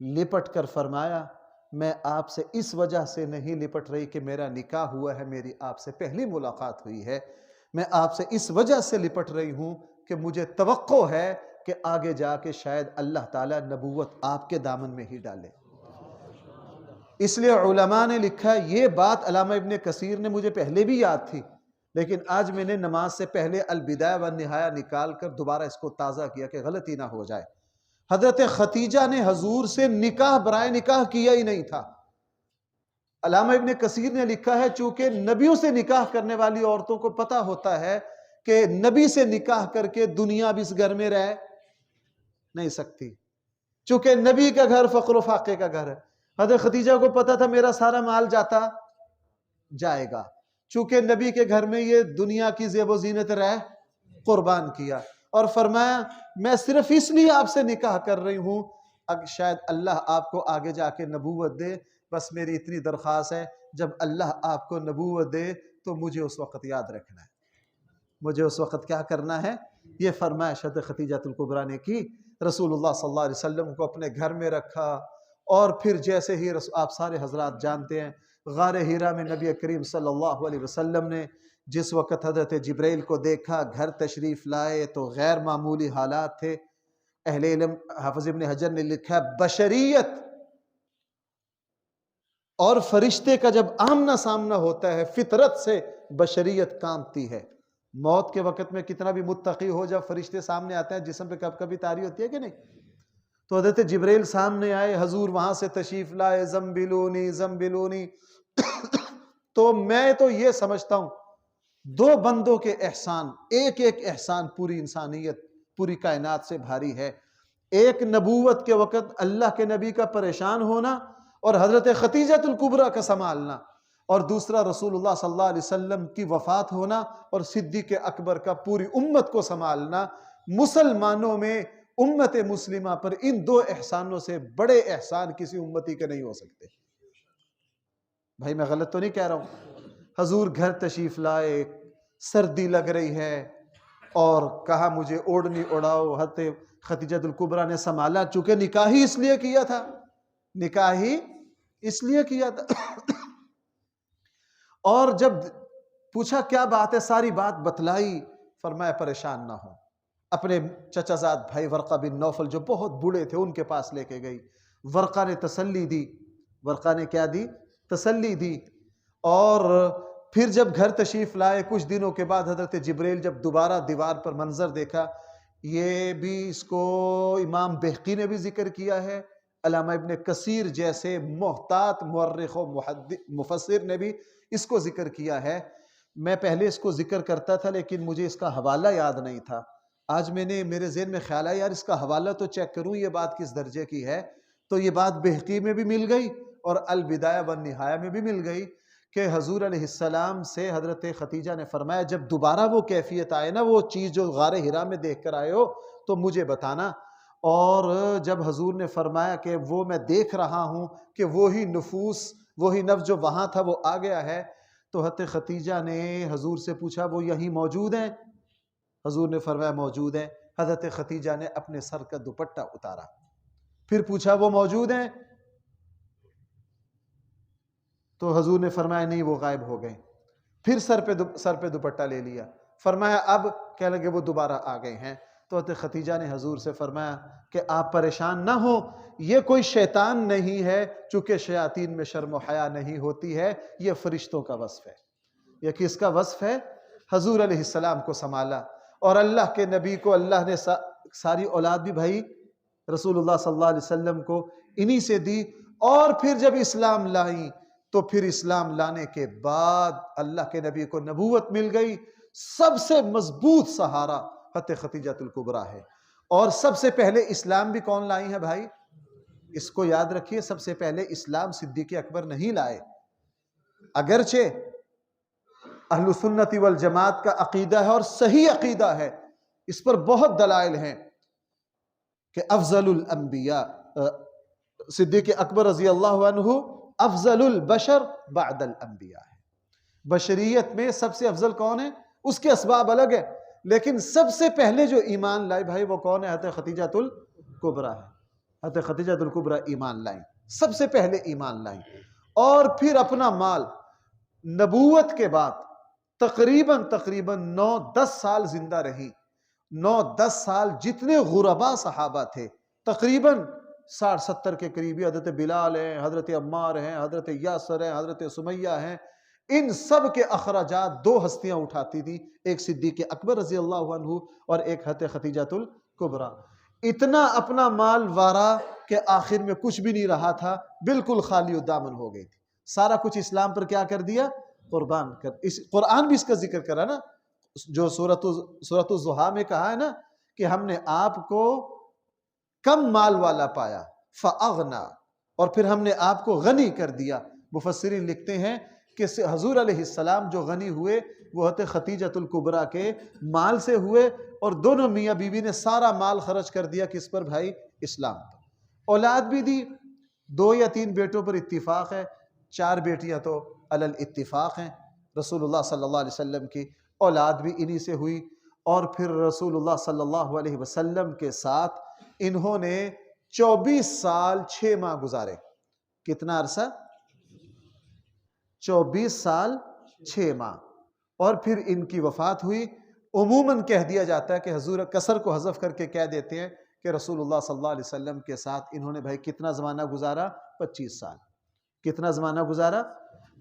لپٹ کر فرمایا، میں آپ سے اس وجہ سے نہیں لپٹ رہی کہ میرا نکاح ہوا ہے، میری آپ سے پہلی ملاقات ہوئی ہے. میں آپ سے اس وجہ سے لپٹ رہی ہوں کہ مجھے توقع ہے کہ آگے جا کے شاید اللہ تعالیٰ نبوت آپ کے دامن میں ہی ڈالے. اس لیے علماء نے لکھا، یہ بات علامہ ابن کثیر نے مجھے پہلے بھی یاد تھی، لیکن آج میں نے نماز سے پہلے البدایہ والنہایہ نکال کر دوبارہ اس کو تازہ کیا کہ غلطی نہ ہو جائے. حضرت ختیجہ نے حضور سے نکاح برائے نکاح کیا ہی نہیں تھا. علامہ ابن کثیر نے لکھا ہے، چونکہ نبیوں سے نکاح کرنے والی عورتوں کو پتہ ہوتا ہے کہ نبی سے نکاح کر کے دنیا بھی اس گھر میں رہ نہیں سکتی، چونکہ نبی کا گھر فقر و فاقے کا گھر ہے. حضرت ختیجہ کو پتا تھا میرا سارا مال جاتا جائے گا، چونکہ نبی کے گھر میں یہ دنیا کی زیب و زینت رہ قربان کیا، اور فرمایا میں صرف اس لیے آپ سے نکاح کر رہی ہوں شاید اللہ آپ کو آگے جا کے نبوت دے. بس میری اتنی درخواست ہے، جب اللہ آپ کو نبوت دے تو مجھے اس وقت یاد رکھنا ہے. مجھے اس وقت کیا کرنا ہے؟ یہ فرمائش حضرت ختیجہ الکبریٰ نے کی. رسول اللہ صلی اللہ علیہ وسلم کو اپنے گھر میں رکھا، اور پھر جیسے ہی آپ سارے حضرات جانتے ہیں، غار ہیرا میں نبی کریم صلی اللہ علیہ وسلم نے جس وقت حضرت جبرائیل کو دیکھا، گھر تشریف لائے تو غیر معمولی حالات تھے. اہل علم حافظ ابن حجر نے لکھا، بشریت اور فرشتے کا جب آمنا سامنا ہوتا ہے، فطرت سے بشریت کانپتی ہے. موت کے وقت میں کتنا بھی متقی ہو، جب فرشتے سامنے آتے ہیں جسم پہ کب کبھی طاری ہوتی ہے کہ نہیں؟ تو حضرت جبرائیل سامنے آئے، حضور وہاں سے تشریف لائے، زمبلونی زمبلونی. تو میں تو یہ سمجھتا ہوں دو بندوں کے احسان، ایک ایک احسان پوری انسانیت، پوری کائنات سے بھاری ہے. ایک نبوت کے وقت اللہ کے نبی کا پریشان ہونا اور حضرت ختیجہ الکبریٰ کا سنبھالنا، اور دوسرا رسول اللہ صلی اللہ علیہ وسلم کی وفات ہونا اور صدیق اکبر کا پوری امت کو سنبھالنا. مسلمانوں میں امت مسلمہ پر ان دو احسانوں سے بڑے احسان کسی امتی کے نہیں ہو سکتے. بھائی میں غلط تو نہیں کہہ رہا ہوں؟ حضور گھر تشریف لائے، سردی لگ رہی ہے، اور کہا مجھے اوڑھنی اڑاؤ. حضرت ختیجہ الکبریٰ نے سنبھالا، چونکہ نکاح ہی اس لیے کیا تھا، نکاح ہی اس لیے کیا تھا. اور جب پوچھا کیا بات ہے، ساری بات بتلائی. فرمایا پریشان نہ ہو. اپنے چچا زاد بھائی ورقہ بن نوفل جو بہت بوڑھے تھے ان کے پاس لے کے گئی. ورقہ نے تسلی دی. ورقہ نے کیا دی؟ تسلی دی. اور پھر جب گھر تشریف لائے، کچھ دنوں کے بعد حضرت جبرائیل جب دوبارہ دیوار پر منظر دیکھا، یہ بھی اس کو امام بہقی نے بھی ذکر کیا ہے، علامہ ابن کثیر جیسے محتاط مورخ و مفسر نے بھی اس کو ذکر کیا ہے. میں پہلے اس کو ذکر کرتا تھا لیکن مجھے اس کا حوالہ یاد نہیں تھا. آج میرے ذہن میں خیال ہے یار اس کا حوالہ تو چیک کروں یہ بات کس درجے کی ہے. تو یہ بات بہقی میں بھی مل گئی اور البدایہ والنہایہ میں بھی مل گئی کہ حضور علیہ السلام سے حضرت ختیجہ نے فرمایا جب دوبارہ وہ کیفیت آئے نا، وہ چیز جو غار ہرا میں دیکھ کر آئے ہو تو مجھے بتانا. اور جب حضور نے فرمایا کہ وہ میں دیکھ رہا ہوں کہ وہی نفس جو وہاں تھا وہ آ گیا ہے، تو حضرت ختیجہ نے حضور سے پوچھا وہ یہیں موجود ہیں؟ حضور نے فرمایا موجود ہیں. حضرت خدیجہ نے اپنے سر کا دوپٹہ اتارا، پھر پوچھا وہ موجود ہیں؟ تو حضور نے فرمایا نہیں، وہ غائب ہو گئے۔ پھر سر پہ دوپٹہ لے لیا، فرمایا اب؟ کہنے لگے وہ دوبارہ آ گئے ہیں۔ تو حضرت خدیجہ نے حضور سے فرمایا کہ آپ پریشان نہ ہو، یہ کوئی شیطان نہیں ہے، چونکہ شیاطین میں شرم و حیا نہیں ہوتی ہے، یہ فرشتوں کا وصف ہے۔ یہ کس کا وصف ہے؟ حضور علیہ السلام کو سنبھالا، اور اللہ کے نبی کو اللہ نے ساری اولاد بھی بھائی رسول اللہ صلی اللہ علیہ وسلم کو انہی سے دی، اور پھر جب اسلام لائیں تو پھر اسلام لانے کے بعد اللہ کے نبی کو نبوت مل گئی۔ سب سے مضبوط سہارا حضرت خدیجہ الکبریٰ ہے۔ اور سب سے پہلے اسلام بھی کون لائی ہے بھائی؟ اس کو یاد رکھیے، سب سے پہلے اسلام صدیق اکبر نہیں لائے، اگرچہ اہل سنت والجماعت کا عقیدہ ہے اور صحیح عقیدہ ہے، اس پر بہت دلائل ہیں کہ افضل الانبیاء صدیق اکبر رضی اللہ عنہ افضل البشر بعد الانبیاء ہے۔ بشریت میں سب سے افضل کون ہے؟ اس کے اسباب الگ ہے، لیکن سب سے پہلے جو ایمان لائے بھائی وہ کون ہے؟ حضرت خدیجہ الکبریٰ ہے۔ حضرت خدیجہ الکبریٰ ایمان لائیں، سب سے پہلے ایمان لائیں، اور پھر اپنا مال نبوت کے بعد تقریباً 9-10 سال زندہ رہی۔ 9-10 سال جتنے غربا صحابہ تھے، تقریباً 60-70 کے قریبی، حضرت بلال ہیں، حضرت عمار ہیں، حضرت یاسر ہیں، حضرت سمیہ ہیں، ان سب کے اخراجات 2 ہستیاں اٹھاتی تھی، ایک صدیق اکبر رضی اللہ عنہ اور ایک حضرت خدیجہ الکبریٰ۔ اتنا اپنا مال وارا کہ آخر میں کچھ بھی نہیں رہا تھا، بالکل خالی الدامن ہو گئی تھی، سارا کچھ اسلام پر کیا کر دیا؟ قربان کر۔ قرآن بھی اس کا ذکر کرا نا، جو سورۃ الضحیٰ میں کہا ہے نا کہ ہم نے آپ کو کم مال والا پایا فاغنا، اور پھر ہم نے آپ کو غنی کر دیا۔ مفسرین لکھتے ہیں کہ حضور علیہ السلام جو غنی ہوئے وہ حضرت خدیجہ الکبریٰ کے مال سے ہوئے، اور دونوں میاں بیوی نے سارا مال خرچ کر دیا کس پر بھائی؟ اسلام پر۔ اولاد بھی دی، 2 یا 3 بیٹوں پر اتفاق ہے، 4 بیٹیاں تو علی الاتفاق ہیں۔ رسول اللہ صلی اللہ علیہ وسلم کی اولاد بھی انہی سے ہوئی، اور پھر رسول اللہ صلی اللہ علیہ وسلم کے ساتھ انہوں نے 24 سال 6 ماہ گزارے۔ کتنا عرصہ؟ 24 سال 6 ماہ، اور پھر ان کی وفات ہوئی۔ عموماً کہہ دیا جاتا ہے کہ حضور کسر کو حذف کر کے کہہ دیتے ہیں کہ رسول اللہ صلی اللہ علیہ وسلم کے ساتھ انہوں نے بھائی کتنا زمانہ گزارا؟ 25 سال۔ کتنا زمانہ گزارا؟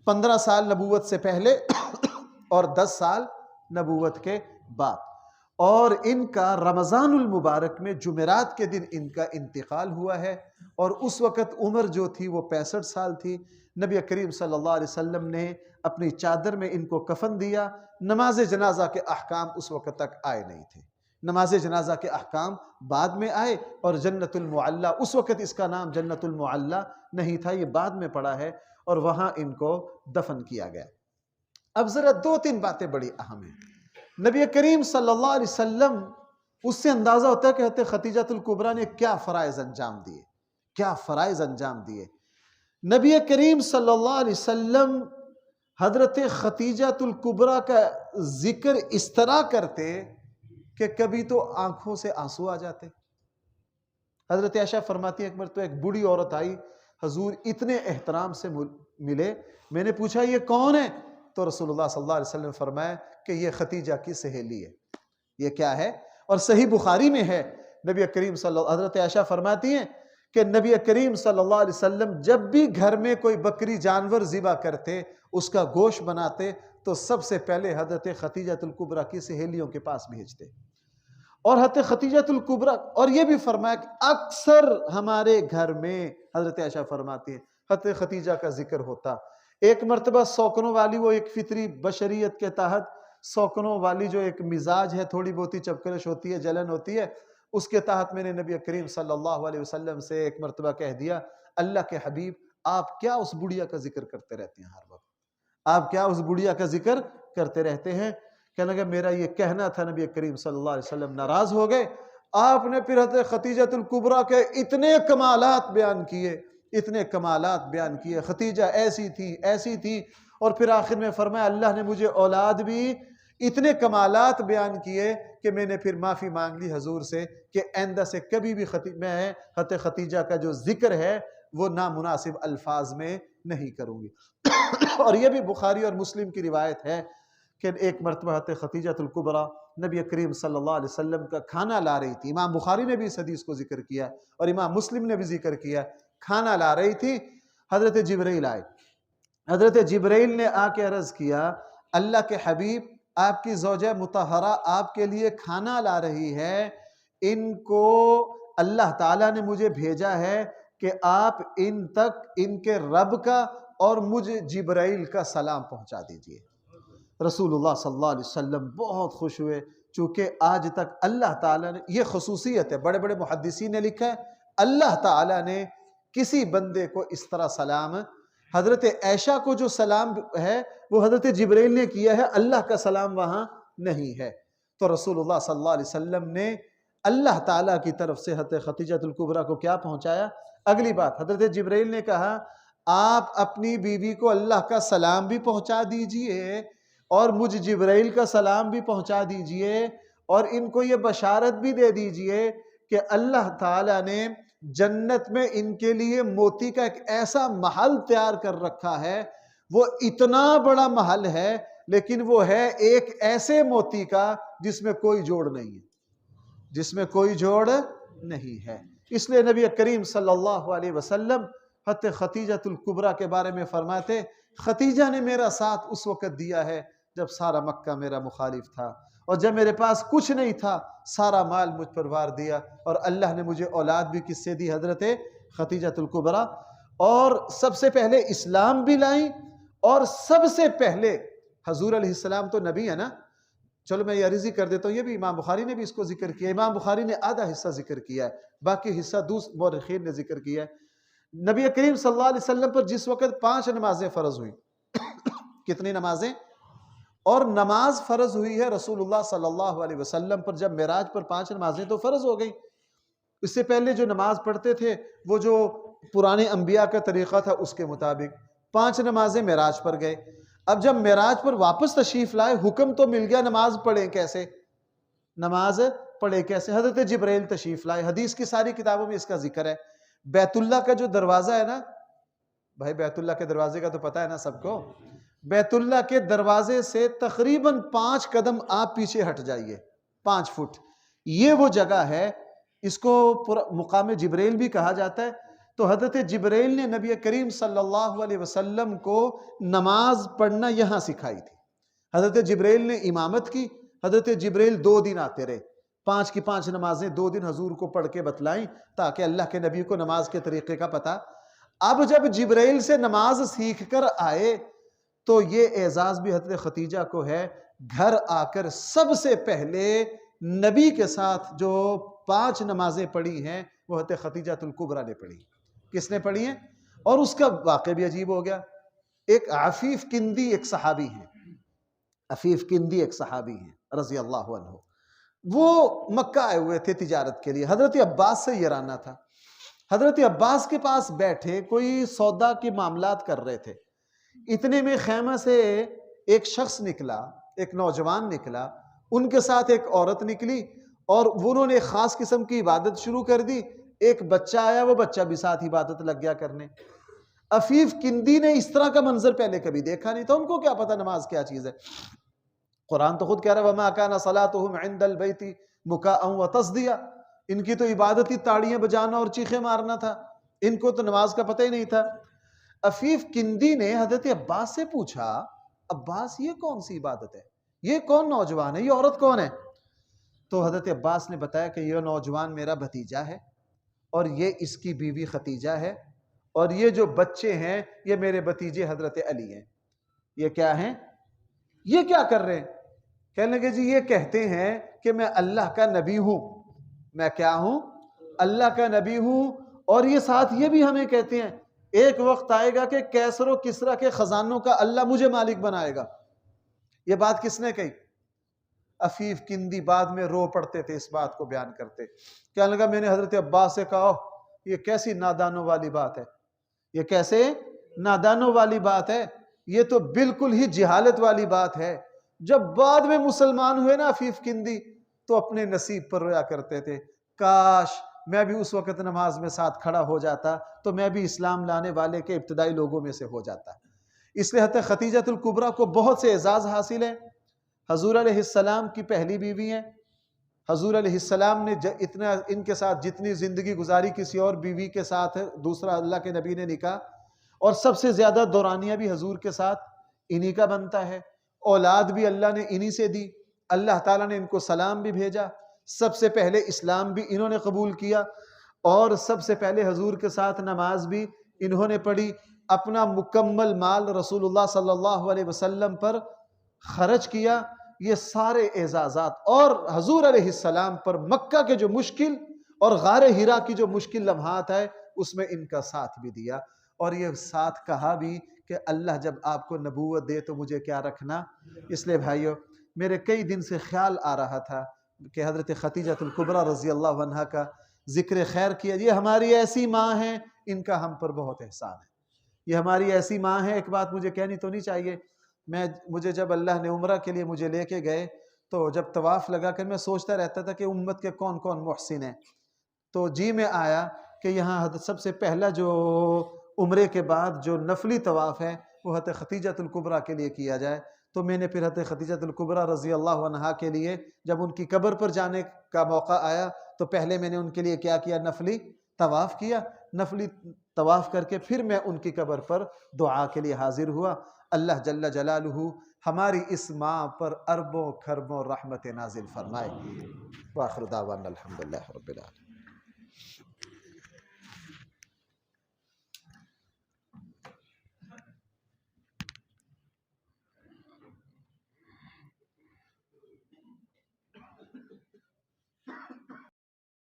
15 سال نبوت سے پہلے اور 10 سال نبوت کے بعد۔ اور ان کا رمضان المبارک میں جمعرات کے دن ان کا انتقال ہوا ہے، اور اس وقت عمر جو تھی وہ 65 سال تھی۔ نبی کریم صلی اللہ علیہ وسلم نے اپنی چادر میں ان کو کفن دیا۔ نماز جنازہ کے احکام اس وقت تک آئے نہیں تھے، نماز جنازہ کے احکام بعد میں آئے، اور جنت المعلی، اس وقت اس کا نام جنت المعلی نہیں تھا، یہ بعد میں پڑا ہے، اور وہاں ان کو دفن کیا گیا۔ اب ذرا 2-3 باتیں بڑی اہم ہیں۔ نبی کریم صلی اللہ علیہ وسلم، اس سے اندازہ ہوتا ہے کہ حضرت خدیجہ الکبریٰ نے کیا فرائض انجام دیے، کیا فرائض انجام دیے۔ نبی کریم صلی اللہ علیہ وسلم حضرت خدیجہ الکبریٰ کا ذکر اس طرح کرتے کہ کبھی تو آنکھوں سے آنسو آ جاتے۔ حضرت عائشہ فرماتی ہے ایک مرتبہ ایک بوڑھی عورت آئی، حضور اتنے احترام سے ملے، میں نے پوچھا یہ کون ہے؟ تو رسول اللہ صلی اللہ علیہ وسلم نے فرمایا کہ یہ خدیجہ کی سہیلی ہے۔ یہ کیا ہے؟ اور صحیح بخاری میں ہے، نبی کریم حضرت عائشہ فرماتی ہیں کہ نبی کریم صلی اللہ علیہ وسلم جب بھی گھر میں کوئی بکری جانور ذبح کرتے، اس کا گوشت بناتے، تو سب سے پہلے حضرت خدیجہ الکبریٰ کی سہیلیوں کے پاس بھیجتے۔ اور حضرت خدیجہ الکبریٰ، اور یہ بھی فرمایا کہ اکثر ہمارے گھر میں، حضرت عائشہ فرماتی ہے، حضرت خدیجہ کا ذکر ہوتا۔ ایک مرتبہ سوکنوں والی، وہ ایک فطری بشریت کے تحت سوکنوں والی جو ایک مزاج ہے، تھوڑی بہتی چپکلش ہوتی ہے، جلن ہوتی ہے، اس کے تحت میں نے نبی کریم صلی اللہ علیہ وسلم سے ایک مرتبہ کہہ دیا، اللہ کے حبیب آپ کیا اس بڑھیا کا ذکر کرتے رہتے ہیں ہر وقت؟ آپ کیا اس بڑھیا کا ذکر کرتے رہتے ہیں؟ کہنے لگا میرا یہ کہنا تھا، نبی کریم صلی اللہ علیہ وسلم ناراض ہو گئے۔ آپ نے پھر حضرت خدیجہ الکبریٰ کے اتنے کمالات بیان کیے، اتنے کمالات بیان کیے، خدیجہ ایسی تھی ایسی تھی، اور پھر آخر میں فرمایا اللہ نے مجھے اولاد بھی اتنے کمالات بیان کیے کہ میں نے پھر معافی مانگ لی حضور سے کہ آئندہ سے کبھی بھی میں خط ختیجہ کا جو ذکر ہے وہ نامناسب الفاظ میں نہیں کروں گی۔ اور یہ بھی بخاری اور مسلم کی روایت ہے کہ ایک مرتبہ حضرت ختیجہ الکبریٰ نبی کریم صلی اللہ علیہ وسلم کا کھانا لا رہی تھی۔ امام بخاری نے بھی اس حدیث کو ذکر کیا اور امام مسلم نے بھی ذکر کیا۔ کھانا لا رہی تھی، حضرت جبرائیل آئے۔ حضرت جبرائیل نے آ کے عرض کیا، اللہ کے حبیب، آپ کی زوجہ مطہرہ آپ کے لیے کھانا لا رہی ہے، ان کو اللہ تعالیٰ نے مجھے بھیجا ہے کہ آپ ان تک ان کے رب کا اور مجھے جبرائیل کا سلام پہنچا دیجئے۔ رسول اللہ صلی اللہ علیہ وسلم بہت خوش ہوئے، چونکہ آج تک اللہ تعالیٰ نے، یہ خصوصیت ہے، بڑے بڑے محدثین نے لکھا ہے اللہ تعالیٰ نے کسی بندے کو اس طرح سلام، حضرت عائشہ کو جو سلام ہے وہ حضرت جبرائیل نے کیا ہے، اللہ کا سلام وہاں نہیں ہے۔ تو رسول اللہ صلی اللہ علیہ وسلم نے اللہ تعالیٰ کی طرف سے حضرت ختیجہ الکبریٰ کو کیا پہنچایا؟ اگلی بات، حضرت جبرائیل نے کہا آپ اپنی بیوی کو اللہ کا سلام بھی پہنچا دیجئے اور مجھ جبرائیل کا سلام بھی پہنچا دیجئے، اور ان کو یہ بشارت بھی دے دیجئے کہ اللہ تعالیٰ نے جنت میں ان کے لیے موتی کا ایک ایسا محل تیار کر رکھا ہے، وہ اتنا بڑا محل ہے لیکن وہ ہے ایک ایسے موتی کا جس میں کوئی جوڑ نہیں ہے، جس میں کوئی جوڑ نہیں ہے۔ اس لیے نبی کریم صلی اللہ علیہ وسلم حضرت ختیجہ الکبریٰ کے بارے میں فرماتے، ختیجہ نے میرا ساتھ اس وقت دیا ہے جب سارا مکہ میرا مخالف تھا، اور جب میرے پاس کچھ نہیں تھا سارا مال مجھ پر وار دیا، اور اللہ نے مجھے اولاد بھی کس سے دی؟ حضرت ختیجہ الکبریٰ، اور سب سے پہلے اسلام بھی لائیں، اور سب سے پہلے حضور علیہ السلام تو نبی ہے نا، چلو میں یہ عرضی کر دیتا ہوں، یہ بھی امام بخاری نے بھی اس کو ذکر کیا، امام بخاری نے آدھا حصہ ذکر کیا ہے، باقی حصہ دوسرے مورخین نے ذکر کیا ہے۔ نبی کریم صلی اللہ علیہ وسلم پر جس وقت 5 نمازیں فرض ہوئی، کتنی نمازیں؟ اور نماز فرض ہوئی ہے رسول اللہ صلی اللہ علیہ وسلم پر جب معراج پر 5 نمازیں تو فرض ہو گئی۔ اس سے پہلے جو نماز پڑھتے تھے وہ جو پرانے انبیاء کا طریقہ تھا اس کے مطابق 5 نمازیں معراج پر گئے۔ اب جب معراج پر واپس تشریف لائے، حکم تو مل گیا نماز پڑھیں کیسے، نماز پڑھے کیسے؟ حضرت جبرائیل تشریف لائے، حدیث کی ساری کتابوں میں اس کا ذکر ہے۔ بیت اللہ کا جو دروازہ ہے نا بھائی، بیت اللہ کے دروازے کا تو پتہ ہے نا سب کو، بیت اللہ کے دروازے سے تقریباً 5 قدم آپ پیچھے ہٹ جائیے، 5 فٹ، یہ وہ جگہ ہے، اس کو مقام جبرائیل بھی کہا جاتا ہے۔ تو حضرت جبرائیل نے نبی کریم صلی اللہ علیہ وسلم کو نماز پڑھنا یہاں سکھائی تھی۔ حضرت جبرائیل نے امامت کی، حضرت جبرائیل 2 دن آتے رہے، 5 کی 5 نمازیں 2 دن حضور کو پڑھ کے بتلائیں تاکہ اللہ کے نبی کو نماز کے طریقے کا پتہ۔ اب جب جبرائیل سے نماز سیکھ کر آئے تو یہ اعزاز بھی حضرت ختیجہ کو ہے، گھر آ کر سب سے پہلے نبی کے ساتھ جو 5 نمازیں پڑھی ہیں وہ حضرت ختیجہ الکبریٰ نے پڑھی۔ کس نے پڑھی ہیں؟ اور اس کا واقعہ بھی عجیب ہو گیا۔ ایک عفیف کندی ایک صحابی ہیں، عفیف کندی ایک صحابی ہیں رضی اللہ عنہ، وہ مکہ آئے ہوئے تھے تجارت کے لیے، حضرت عباس سے یارانہ تھا، حضرت عباس کے پاس بیٹھے کوئی سودا کے معاملات کر رہے تھے، اتنے میں خیمہ سے ایک شخص نکلا، ایک نوجوان نکلا، ان کے ساتھ ایک عورت نکلی، اور انہوں نے ایک خاص قسم کی عبادت شروع کر دی۔ ایک بچہ آیا، وہ بچہ بھی ساتھ عبادت لگ گیا کرنے۔ عفیف کندی نے اس طرح کا منظر پہلے کبھی دیکھا نہیں تھا، ان کو کیا پتہ نماز کیا چیز ہے۔ قرآن تو خود کہہ رہا ہے وَمَا كَانَ صَلَاتُهُمْ عِنْدَ الْبَيْتِ مُكَاءً وَتَصْدِيًا، ان کی تو عبادت ہی تاڑیاں بجانا اور چیخیں مارنا تھا، ان کو تو نماز کا پتہ ہی نہیں تھا۔ عفیف کندی نے حضرت عباس سے پوچھا، عباس یہ کون سی عبادت ہے، یہ کون نوجوان ہے، یہ عورت کون ہے؟ تو حضرت عباس نے بتایا کہ یہ نوجوان میرا بھتیجا ہے، اور یہ اس کی بیوی ختیجہ ہے، اور یہ جو بچے ہیں یہ میرے بھتیجے حضرت علی ہیں۔ یہ کیا ہیں؟ یہ کیا کر رہے ہیں؟ کہنے لگے جی یہ کہتے ہیں کہ میں اللہ کا نبی ہوں۔ میں کیا ہوں؟ اللہ کا نبی ہوں، اور یہ ساتھ یہ بھی ہمیں کہتے ہیں ایک وقت آئے گا کہ کیسر و کسریٰ کے خزانوں کا اللہ مجھے مالک بنائے گا۔ یہ بات کس نے کہی؟ عفیف کندی بعد میں رو پڑتے تھے اس بات کو بیان کرتے، کہنے لگا میں نے حضرت عباس سے کہا یہ کیسی نادانوں والی بات ہے، یہ کیسے نادانوں والی بات ہے، یہ تو بالکل ہی جہالت والی بات ہے۔ جب بعد میں مسلمان ہوئے نا عفیف کندی تو اپنے نصیب پر رویا کرتے تھے، کاش میں بھی اس وقت نماز میں ساتھ کھڑا ہو جاتا تو میں بھی اسلام لانے والے کے ابتدائی لوگوں میں سے ہو جاتا۔ اس لیے حضرت خدیجۃ الکبریٰ کو بہت سے اعزاز حاصل ہیں۔ حضور علیہ السلام کی پہلی بیوی ہیں۔ حضور علیہ السلام نے اتنا ان کے ساتھ جتنی زندگی گزاری کسی اور بیوی کے ساتھ دوسرا اللہ کے نبی نے نکاح، اور سب سے زیادہ دورانیہ بھی حضور کے ساتھ انہی کا بنتا ہے۔ اولاد بھی اللہ نے انہی سے دی، اللہ تعالیٰ نے ان کو سلام بھی بھیجا، سب سے پہلے اسلام بھی انہوں نے قبول کیا، اور سب سے پہلے حضور کے ساتھ نماز بھی انہوں نے پڑھی، اپنا مکمل مال رسول اللہ صلی اللہ علیہ وسلم پر خرچ کیا۔ یہ سارے اعزازات، اور حضور علیہ السلام پر مکہ کے جو مشکل اور غار ہرا کی جو مشکل لمحات ہے اس میں ان کا ساتھ بھی دیا، اور یہ ساتھ کہا بھی کہ اللہ جب آپ کو نبوت دے تو مجھے کیا رکھنا۔ اس لیے بھائیو، میرے کئی دن سے خیال آ رہا تھا کہ حضرت خدیجۃ الکبریٰ رضی اللہ عنہا کا ذکر خیر کیا۔ یہ ہماری ایسی ماں ہیں، ان کا ہم پر بہت احسان ہے۔ یہ ہماری ایسی ماں ہے، ایک بات مجھے کہنی تو نہیں چاہیے، مجھے جب اللہ نے عمرہ کے لیے مجھے لے کے گئے تو جب طواف لگا کر میں سوچتا رہتا تھا کہ امت کے کون کون محسن ہیں، تو جی میں آیا کہ یہاں سب سے پہلا جو عمرے کے بعد جو نفلی طواف ہے وہ حضرت خدیجۃ الکبریٰ کے لیے کیا جائے۔ تو میں نے پھر حضرت خدیجۃ الکبریٰ رضی اللہ عنہا کے لیے جب ان کی قبر پر جانے کا موقع آیا تو پہلے میں نے ان کے لیے کیا کیا، نفلی طواف کیا۔ نفلی طواف کر کے پھر میں ان کی قبر پر دعا کے لیے حاضر ہوا۔ اللہ جل جلالہ ہماری اس ماں پر اربوں کھربوں رحمت نازل فرمائے۔ وآخر دعوانا الحمدللہ رب العالمین۔